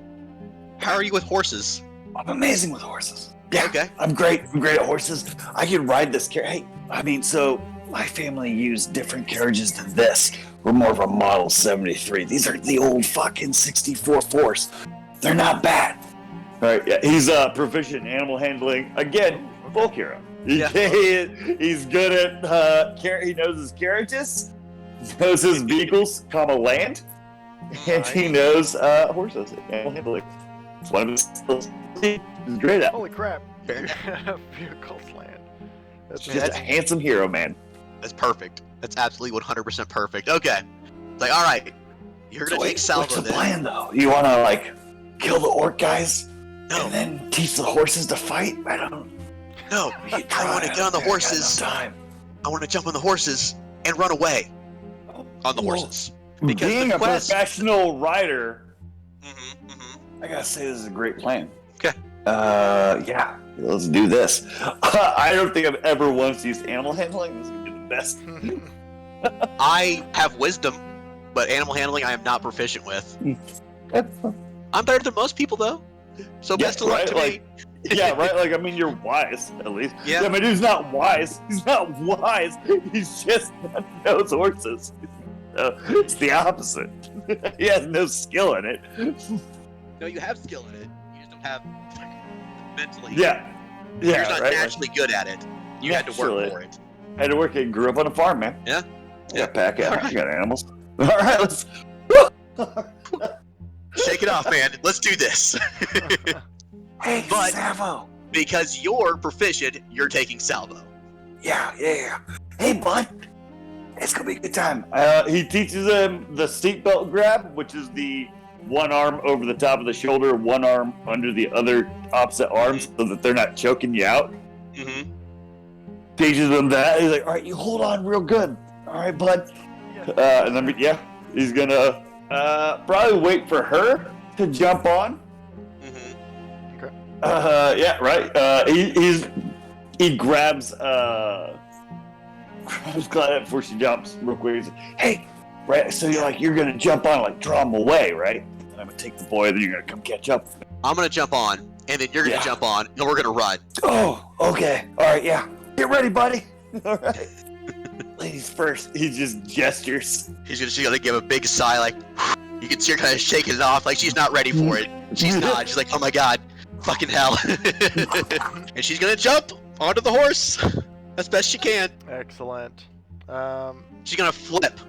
how are you with horses? I'm amazing with horses. Yeah, Okay. I'm great. I'm great at horses. I can ride this carriage. Hey, I mean, so my family used different carriages than this. We're more of a Model 73. These are the old fucking 64 Force. They're not bad. All right, yeah, he's proficient in animal handling. Again, folk hero. Yeah. He's good at he knows his carriages, knows his vehicles, land, and he knows horses, animal handling. It's one of his skills. He's great at. Holy crap. Vehicles land. That's Just a handsome hero, man. That's perfect. That's absolutely 100% perfect. Okay. It's like, all right, you're gonna take Salvo what's the then. plan, though? You want to like kill the orc guys No, and then teach the horses to fight? I don't. no. I want to get on the horses. Time. I want to jump on the horses and run away on the Well, horses. Because Being the a quest- professional rider, I gotta say this is a great plan. Okay. Yeah, let's do this. I don't think I've ever once used animal handling. This is gonna be the best. I have wisdom, but animal handling I am not proficient with. I'm better than most people though. So best of luck right, to like, me. Yeah, right. Like, I mean, you're wise at least. Yeah. I mean, he's not wise. He's not wise. He's just knows horses. It's the opposite. He has no skill in it. No, you have skill in it. You just don't have mentally. Yeah. You're Yeah. not Right. naturally good at it. You had to work Naturally. for it. I had to work. I grew up on a farm, man. Yeah. Yeah. Pack. Yeah. All right. I got animals. All right. Let's. Shake it off, man. Let's do this. Hey, But- Salvo. Because you're proficient, you're taking Salvo. Yeah. Hey, bud. It's gonna be a good time. He teaches him the seatbelt grab, which is the one arm over the top of the shoulder, one arm under the other opposite arm, so that they're not choking you out. Mm-hmm. Teaches them that. He's like, all right, you hold on real good. All right, bud. And then, he's gonna probably wait for her to jump on. Mm-hmm. Yeah, right. He grabs Claudette before she jumps real quick. He's like, hey, right? So you're gonna jump on, like draw him away, right? And I'm gonna take the boy, then you're gonna come catch up. I'm gonna jump on, and then you're gonna jump on, and we're gonna run. Oh, okay. All right, yeah. Get ready, buddy. All right. Ladies first. He just gestures. She's gonna give a big sigh, like you can see her kind of shaking it off, like she's not ready for it. She's not. She's like, oh my god, fucking hell. And she's gonna jump onto the horse as best she can. Excellent. She's gonna flip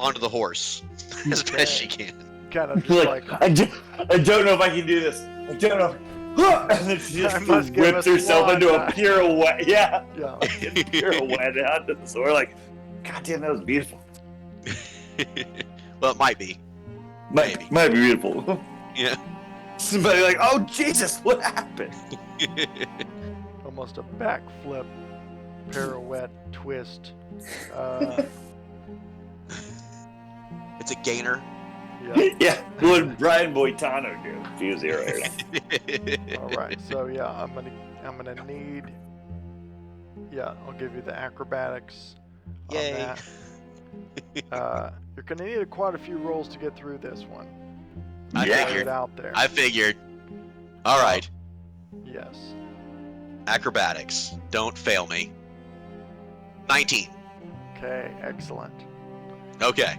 onto the horse as best she can. Kind of just like I don't know if I can do this. I don't know. And then she I just must give whips a herself swan into a dive. pirouette. Yeah. yeah. A pirouette onto the sword. Like, God damn, that was beautiful. Well, it might be. Maybe. Might be beautiful. Yeah. Somebody like, oh Jesus, what happened? Almost a backflip, pirouette, twist. It's a gainer. Yeah. Yeah, what did Brian Boitano do if he was here right All right. So yeah, I'm gonna need. Yeah, I'll give you the acrobatics. Yay. On that. You're gonna need quite a few rolls to get through this one. I Yeah. Get it out there. I figured. All right. Yes. Acrobatics. Don't fail me. 19. Okay. Excellent. Okay.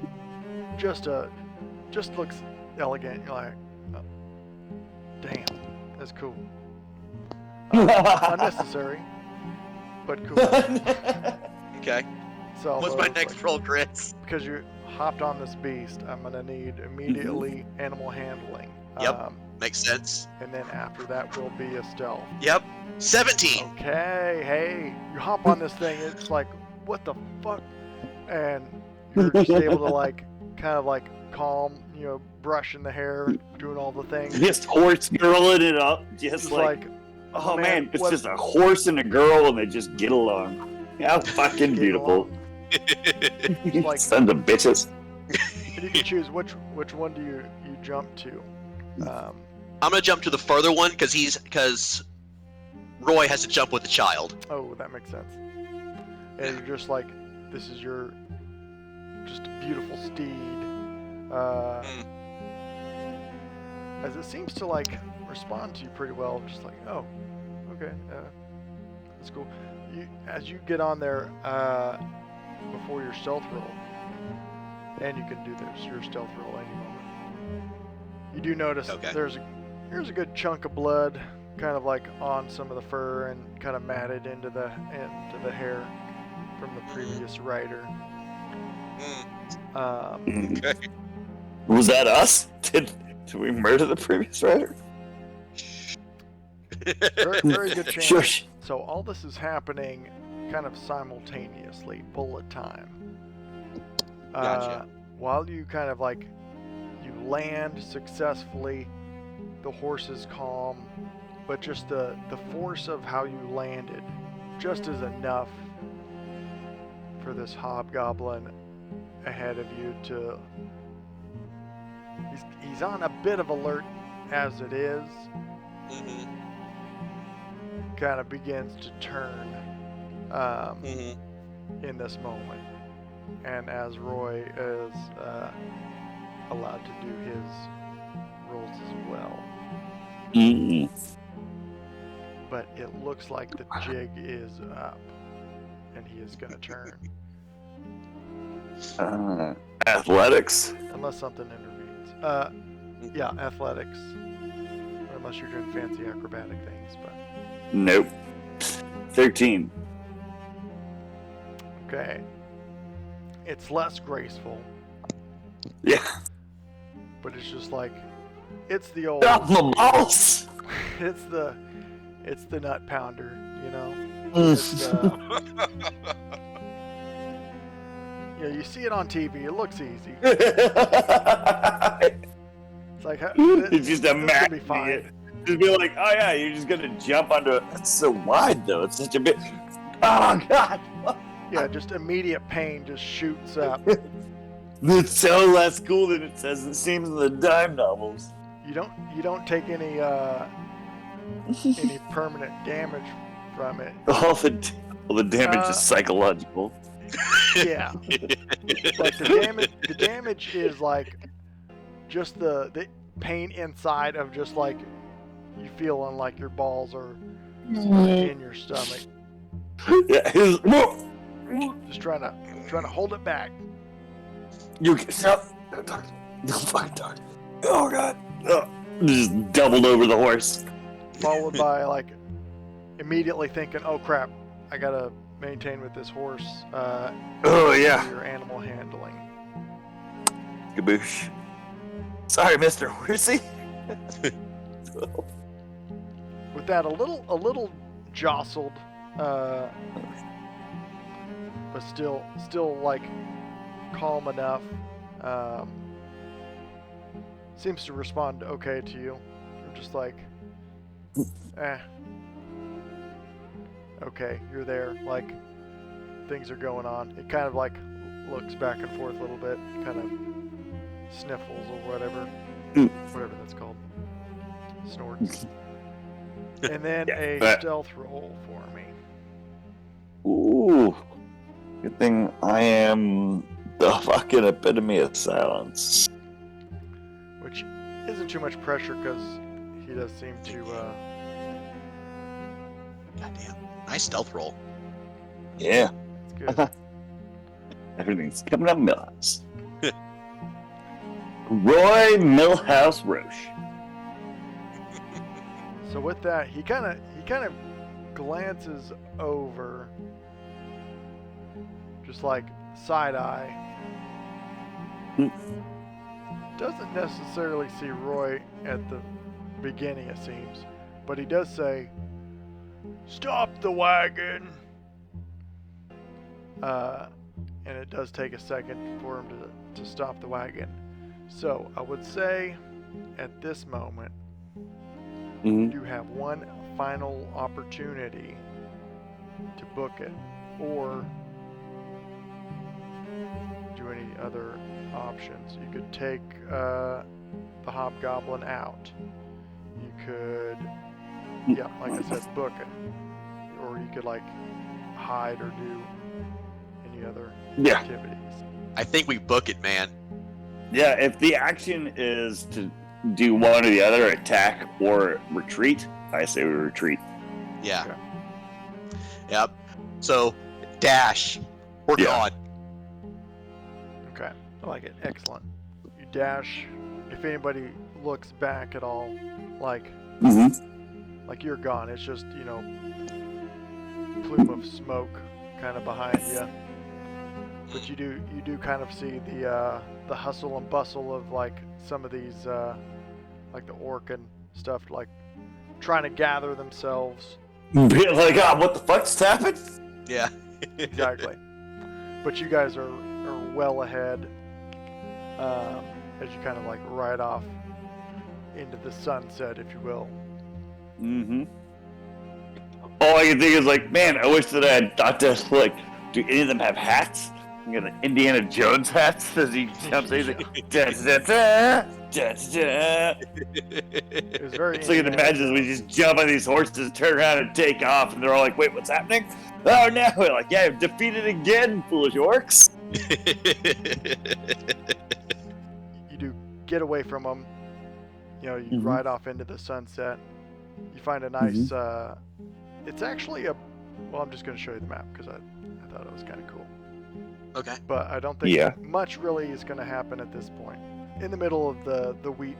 Just looks elegant. You're like, oh, damn, that's cool. Unnecessary, but cool. Okay. So What's my next roll, Chris? Because you hopped on this beast, I'm gonna need immediately animal handling. Yep. Makes sense. And then after that will be a stealth. Yep. 17. Okay, hey, you hop on this thing, it's like, what the fuck? And you're just able to like, kind of like calm, brushing the hair, doing all the things. Just horse girling it up, just like oh man, it's just a horse and a girl, and they just get along. How fucking Get beautiful! Like- Sons of bitches. And you can choose which one do you jump to. I'm gonna jump to the further one because Roy has to jump with the child. Oh, that makes sense. And you're just like, this is your just a beautiful steed. As it seems to like respond to you pretty well, just like, oh, okay, that's cool. As you get on there before your stealth roll, and you can do your stealth roll any moment. You do notice there's a good chunk of blood, kind of like on some of the fur and kind of matted into the hair from the previous rider. Okay. Was that us? Did we murder the previous rider? Very, very good chance. Shush. So all this is happening kind of simultaneously, bullet time. Gotcha. While you kind of like, you land successfully, the horse is calm, but just the force of how you landed just is enough for this hobgoblin ahead of you to... He's on a bit of alert as it is. Kind of begins to turn in this moment, and as Roy is allowed to do his rolls as well. But it looks like the jig is up, and he is going to turn. Athletics. Unless something intervenes. Yeah, athletics. Or unless you're doing fancy acrobatic things, but... Nope. 13. Okay. It's less graceful, Yeah. but it's just like... It's the old... Off my balls. It's the nut pounder, you know? It's, yeah, you see it on TV. It looks easy. It's like It's just this could be imagine fine. it. Just be like, oh yeah, you're just gonna jump onto it. That's so wide though. It's such a bit. Oh god. Yeah, just immediate pain just shoots up. It's so less cool than it seems in the dime novels. You don't take any permanent damage from it. All the damage is psychological. Yeah. Like the damage is like just the pain inside of just like you feeling like your balls are in your stomach. Yeah, Just trying to hold it back. you stop. Don't talk. Don't fucking talk. Oh god. Oh. Just doubled over the horse. Followed by like immediately thinking, oh crap, I gotta maintain with this horse. Oh yeah. Your animal handling. Kaboosh. Sorry, Mr. Horsey. With that, a little jostled, but still like calm enough. Seems to respond okay to you. You're just like, okay, you're there. Like things are going on. It kind of like looks back and forth a little bit, kind of sniffles or whatever that's called, snorts. And then a stealth roll for me. Ooh. Good thing I am the fucking epitome of silence. Which isn't too much pressure because he does seem to. Goddamn. Nice stealth roll. Yeah. It's good. Everything's coming up Millhouse. Roy Millhouse Roche. So with that, he kind of glances over, just like side eye. Doesn't necessarily see Roy at the beginning, it seems, but he does say, "Stop the wagon." And it does take a second for him to stop the wagon. So I would say, at this moment, you have one final opportunity to book it, or do any other options. You could take the hobgoblin out. You could, like I said, book it, or you could like hide or do any other activities. I think we book it, man. Yeah, if the action is to do one or the other, attack or retreat, I say we retreat. Yeah. Okay. Yep. So, dash. We're gone. Okay, I like it. Excellent. You dash. If anybody looks back at all, like you're gone. It's just, plume of smoke kind of behind you. But you do kind of see the hustle and bustle of like some of these like the orc and stuff, like trying to gather themselves. Be like, what the fuck just happened? Yeah. Exactly. But you guys are well ahead as you kind of like ride off into the sunset, if you will. All I can think is like, man, I wish that I had thought to like, do any of them have hats? You got an Indiana Jones hats as he jumps in. He's like, da, da, da, da, da. It was very. So you can imagine we just jump on these horses, turn around, and take off, and they're all like, "Wait, what's happening?" Oh no! We're like, "Yeah, defeated again, foolish orcs." You do get away from them. You ride off into the sunset. You find a nice. It's actually a. Well, I'm just going to show you the map because I thought it was kind of cool. Okay. But I don't think much really is going to happen at this point. In the middle of the wheat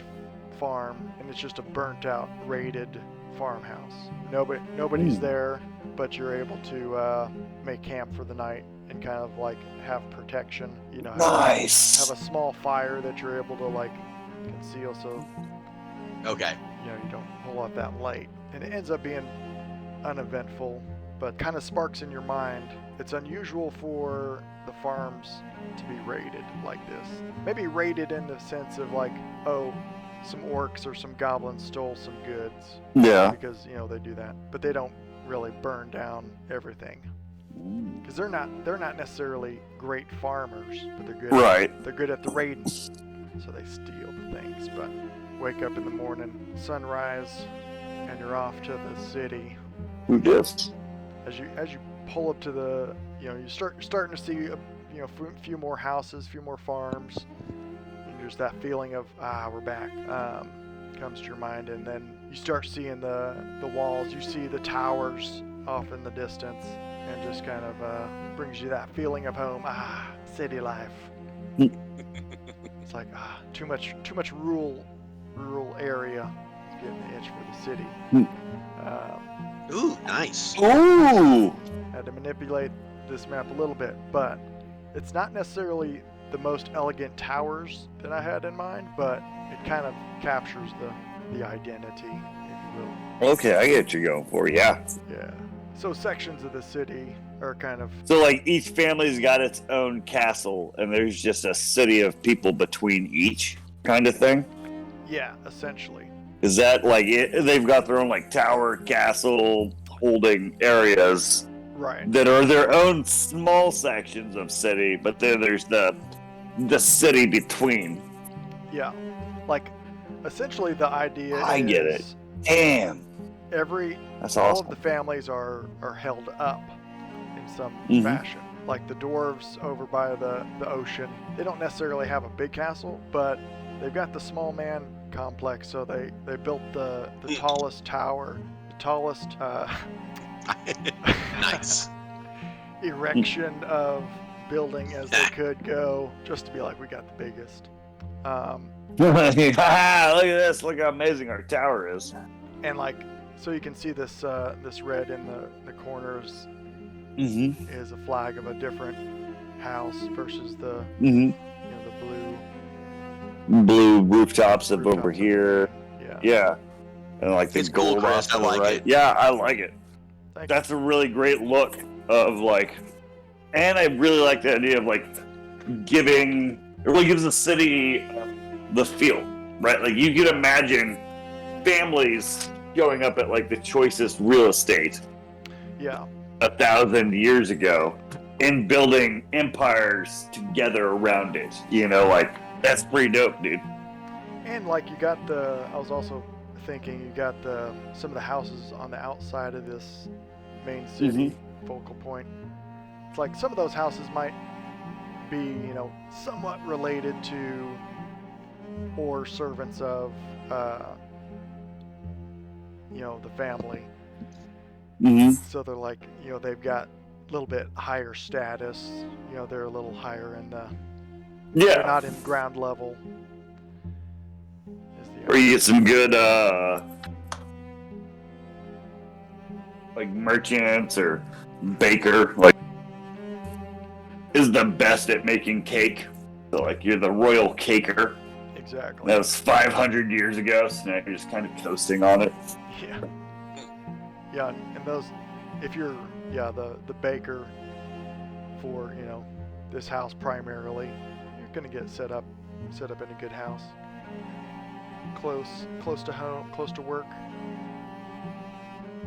farm, and it's just a burnt out, raided farmhouse. Nobody's there, but you're able to make camp for the night and kind of like have protection. Nice. Have a small fire that you're able to like conceal, so Okay. you don't pull out that light. And it ends up being uneventful, but kind of sparks in your mind. It's unusual for the farms to be raided like this. Maybe raided in the sense of like, oh, some orcs or some goblins stole some goods. Yeah. Because they do that, but they don't really burn down everything. Because they're not necessarily great farmers, but they're good. Right. They're good at the raiding, so they steal the things. But wake up in the morning, sunrise, and you're off to the city. Who dis? As you pull up to the you're starting to see a few more houses, a few more farms, and just that feeling of we're back comes to your mind, and then you start seeing the walls. You see the towers off in the distance, and just kind of brings you that feeling of home. City life. It's like too much rural area. It's getting the itch for the city. Ooh, nice. Ooh. Had to manipulate this map a little bit, but it's not necessarily the most elegant towers that I had in mind, but it kind of captures the identity, if you will. Okay, I get what you're going for. Yeah. Yeah. So sections of the city are kind of So like each family's got its own castle, and there's just a city of people between each kind of thing. essentially. Is that like it? They've got their own like tower, castle, holding areas Right. that are their own small sections of city, but then there's the city between. Yeah. Like essentially the idea I is get it. Damn, that's all awesome. of the families are held up in some fashion. Like the dwarves over by the ocean, they don't necessarily have a big castle, but they've got the small man complex, so they built the tallest tower, the tallest Nice. erection of building as they could go, just to be like, we got the biggest. Look at this! Look how amazing our tower is. And like, so you can see this this red in the corners is a flag of a different house versus the the blue rooftops of over rooftops here. Yeah, and like the It's cool, gold Chris. off to I the like right. it. Yeah, I like it. Thank That's a really great look of like, and I really like the idea of like giving. It really gives the city the feel, right? Like you can imagine families showing up at like the choicest real estate. Yeah. 1,000 years ago and building empires together around it. Like that's pretty dope, dude. And like you got I was also thinking you got some of the houses on the outside of this main city focal point. It's like some of those houses might be, somewhat related to or servants of, the family. So they're like, they've got a little bit higher status. They're a little higher in the. They're not in ground level. Or you get some good, like merchants or baker, like is the best at making cake. So like you're the royal caker. Exactly. That was 500 years ago, so now you're just kind of coasting on it. Yeah. Yeah, and those, if you're, the baker for, this house primarily, you're gonna get set up in a good house. Close to home, close to work.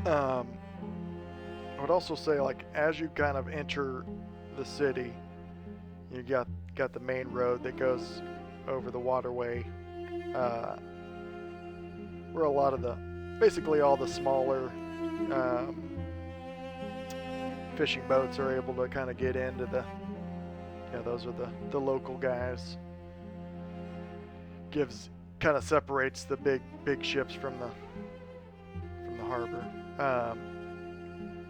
I would also say, like, as you kind of enter the city, you got the main road that goes over the waterway, where a lot of basically all the smaller fishing boats are able to kind of get into those are the local guys. Kind of separates the big ships from the harbor.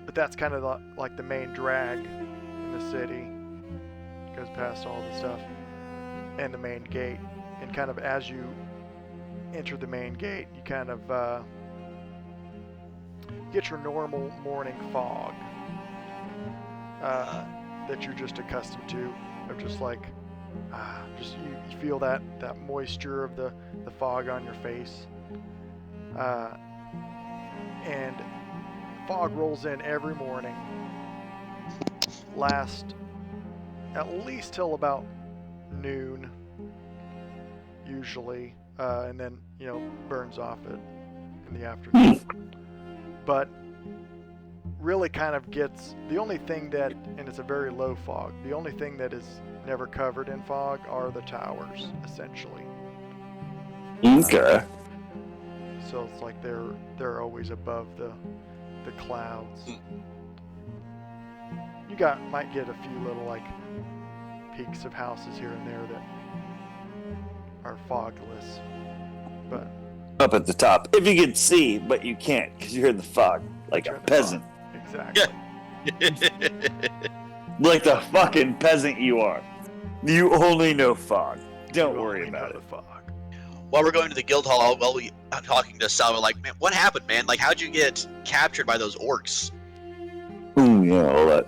But that's kind of like the main drag in the city. Goes past all the stuff and the main gate, and kind of as you enter the main gate, you kind of get your normal morning fog that you're just accustomed to, of just like just you feel that moisture of the fog on your face, and fog rolls in every morning, last at least till about noon usually, and then burns off it in the afternoon. But really kind of gets the only thing that, and it's a very low fog, the only thing that is never covered in fog are the towers, essentially. Okay. So it's like they're always above the clouds. might get a few little like peaks of houses here and there that are fogless, but Up at the top, if you can see, but you can't because you're in the fog, like you're a in the peasant, fog. Exactly. like the fucking peasant you are. You only know fog. Don't You worry only about know it. the fog. While we're going to the guild hall, while we talking to Salva, like, man, what happened, man? Like, how'd you get captured by those orcs? Ooh, yeah, all that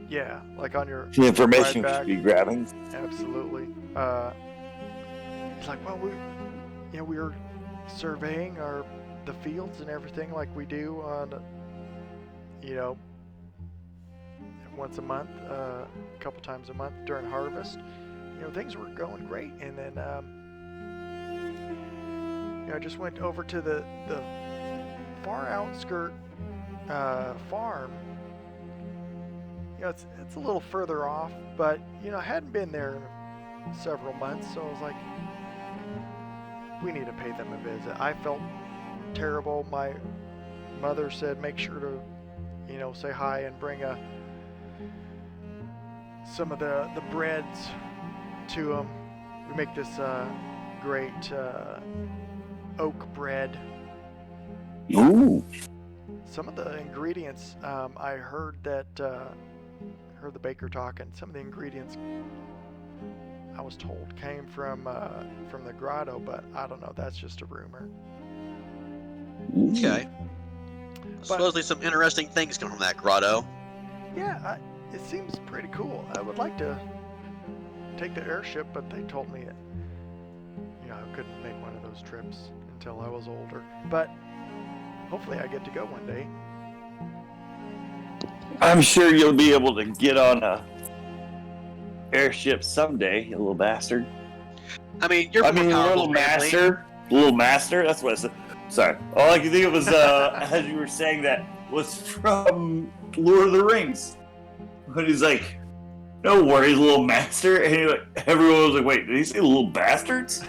Yeah, like on your the information ride you back. should be grabbing. Absolutely. It's like, well, we were surveying the fields and everything like we do on, once a month, a couple times a month during harvest. Things were going great, and then I just went over to the far outskirt farm. It's a little further off, but I hadn't been there in several months, so I was like, we need to pay them a visit. I felt terrible. My mother said make sure to say hi and bring some of the breads to them. We make this great oak bread. Ooh. Some of the ingredients, I heard the baker talking. Some of the ingredients, I was told, came from the grotto, but I don't know. That's just a rumor. Okay. Supposedly some interesting things come from that grotto. Yeah, it seems pretty cool. I would like to take the airship, but they told me I couldn't make one of those trips until I was older. But hopefully I get to go one day. I'm sure you'll be able to get on a airship someday, you little bastard. I mean, you're from a powerful family. Little master. That's what I said. Sorry, all I could think of was as you were saying that was from Lord of the Rings. But he's like, "No worries, little master," and everyone was like, "Wait, did he say little bastards?"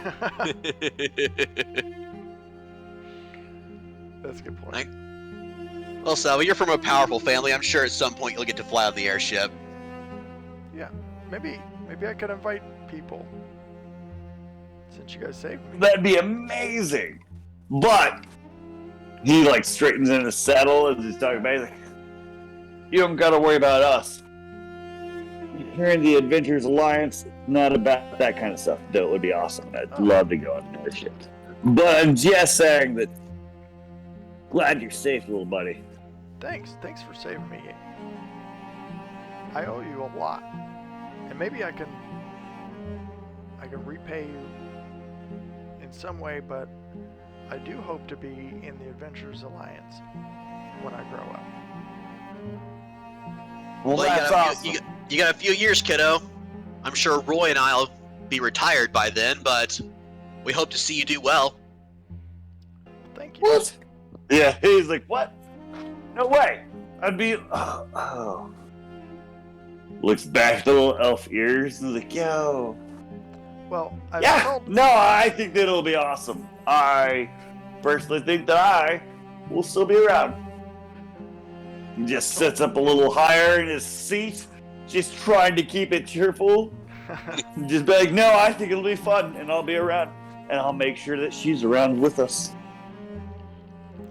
That's a good point. Well, Salva, you're from a powerful family. I'm sure at some point you'll get to fly on the airship. Yeah, maybe I could invite people since you guys saved me. That'd be amazing. But he straightens in his saddle and he's talking about it. He's like, you don't gotta worry about us. You're in the Adventures Alliance, not about that kind of stuff. Though it would be awesome. I'd love to go on the ship. But I'm just saying that glad you're safe, little buddy. Thanks for saving me. I owe you a lot, and maybe I can repay you in some way, but I do hope to be in the Adventures Alliance when I grow up. Well, that's awesome. You got a few years, kiddo. I'm sure Roy and I'll be retired by then, but we hope to see you do well. Thank you. What? Yeah, he's like, what? No way. I'd be. Oh. Looks back at the little elf ears and is like, yo. Well, No, I think that it'll be awesome. I personally think that I will still be around. He just sits up a little higher in his seat, just trying to keep it cheerful. Just be like, no, I think it'll be fun, and I'll be around, and I'll make sure that she's around with us.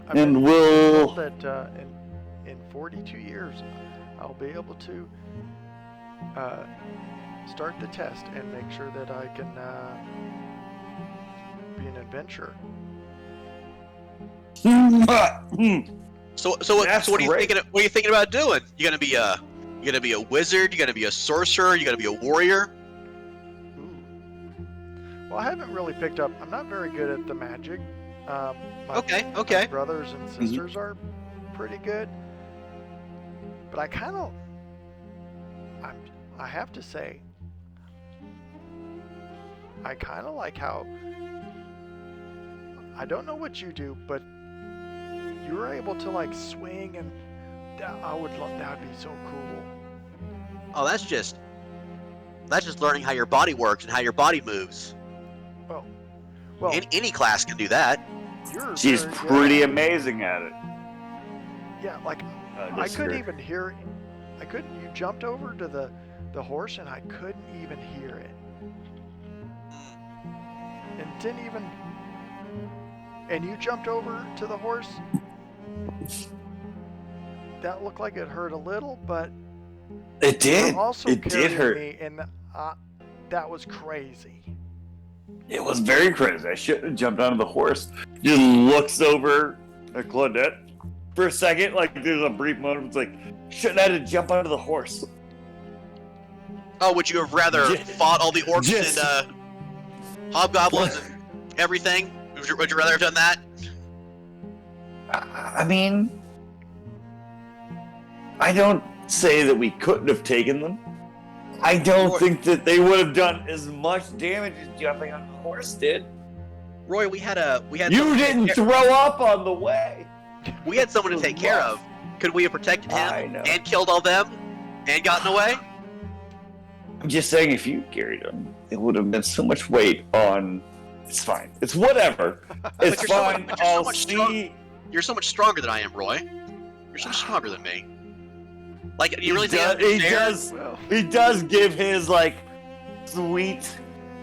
And we'll. That in 42 years, I'll be able to start the test and make sure that I can be an adventurer. So what are you thinking? What are you thinking about doing? You gonna be a wizard? You gonna be a sorcerer? You gonna be a warrior? Ooh. Well, I haven't really picked up. I'm not very good at the magic. My brothers and sisters are pretty good, but I have to say, I kind of like how, I don't know what you do, but you were able to swing, and that would be so cool. Oh, that's just learning how your body works and how your body moves. Well, Any class can do that. She's pretty amazing at it. Yeah, I couldn't even hear I couldn't. You jumped over to the horse, and I couldn't even hear it. And didn't even. And you jumped over to the horse. That looked like it hurt a little, but It did. also It did carried hurt. me, and that was crazy. It was very crazy. I shouldn't have jumped onto the horse. Just looks over at Claudette for a second, like there's a brief moment. It's like, shouldn't have had to jump onto the horse. Oh, would you have rather fought all the orcs Just- and hobgoblins and everything? Would you rather have done that? I mean, I don't say that we couldn't have taken them. I don't think that they would have done as much damage as jumping on the horse did. Roy, we had You someone to didn't take throw up on the way. we had someone to take care of. Could we have protected I him know. and killed all them and gotten away? I'm just saying, if you carried them, it would have been so much weight on. It's fine. It's whatever. It's But you're so fine. much- but you're so I'll much see. You're so much stronger than I am, Roy. You're so much stronger than me. Like, do you really think he that's fair? does. Well, He does give his like sweet,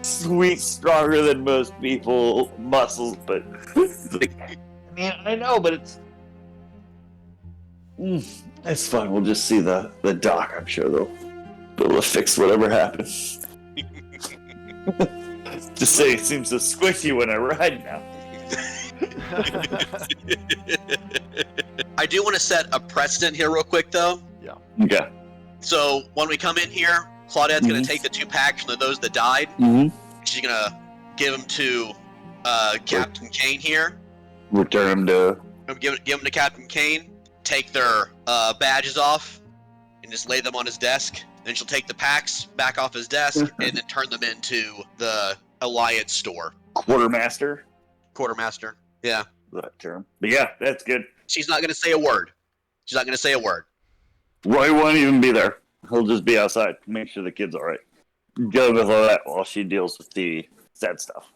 stronger than most people muscles, but like, I mean, I know, but it's fine. We'll just see the doc. I'm sure they'll be able to fix whatever happens. Just say it seems so squishy when I ride now. I do want to set a precedent here real quick, though. Okay. So when we come in here, Claudette's going to take the 2 packs from those that died. Mm-hmm. She's going to give them to Captain Kane here. Return them to. Give them to Captain Kane. Take their badges off and just lay them on his desk. Then she'll take the packs back off his desk and then turn them into the Alliance store. Quartermaster. Quartermaster. Yeah. That term. But yeah, that's good. She's not going to say a word. She's not going to say a word. Roy won't even be there. He'll just be outside. Make sure the kid's all right. Go with all that while she deals with the sad stuff.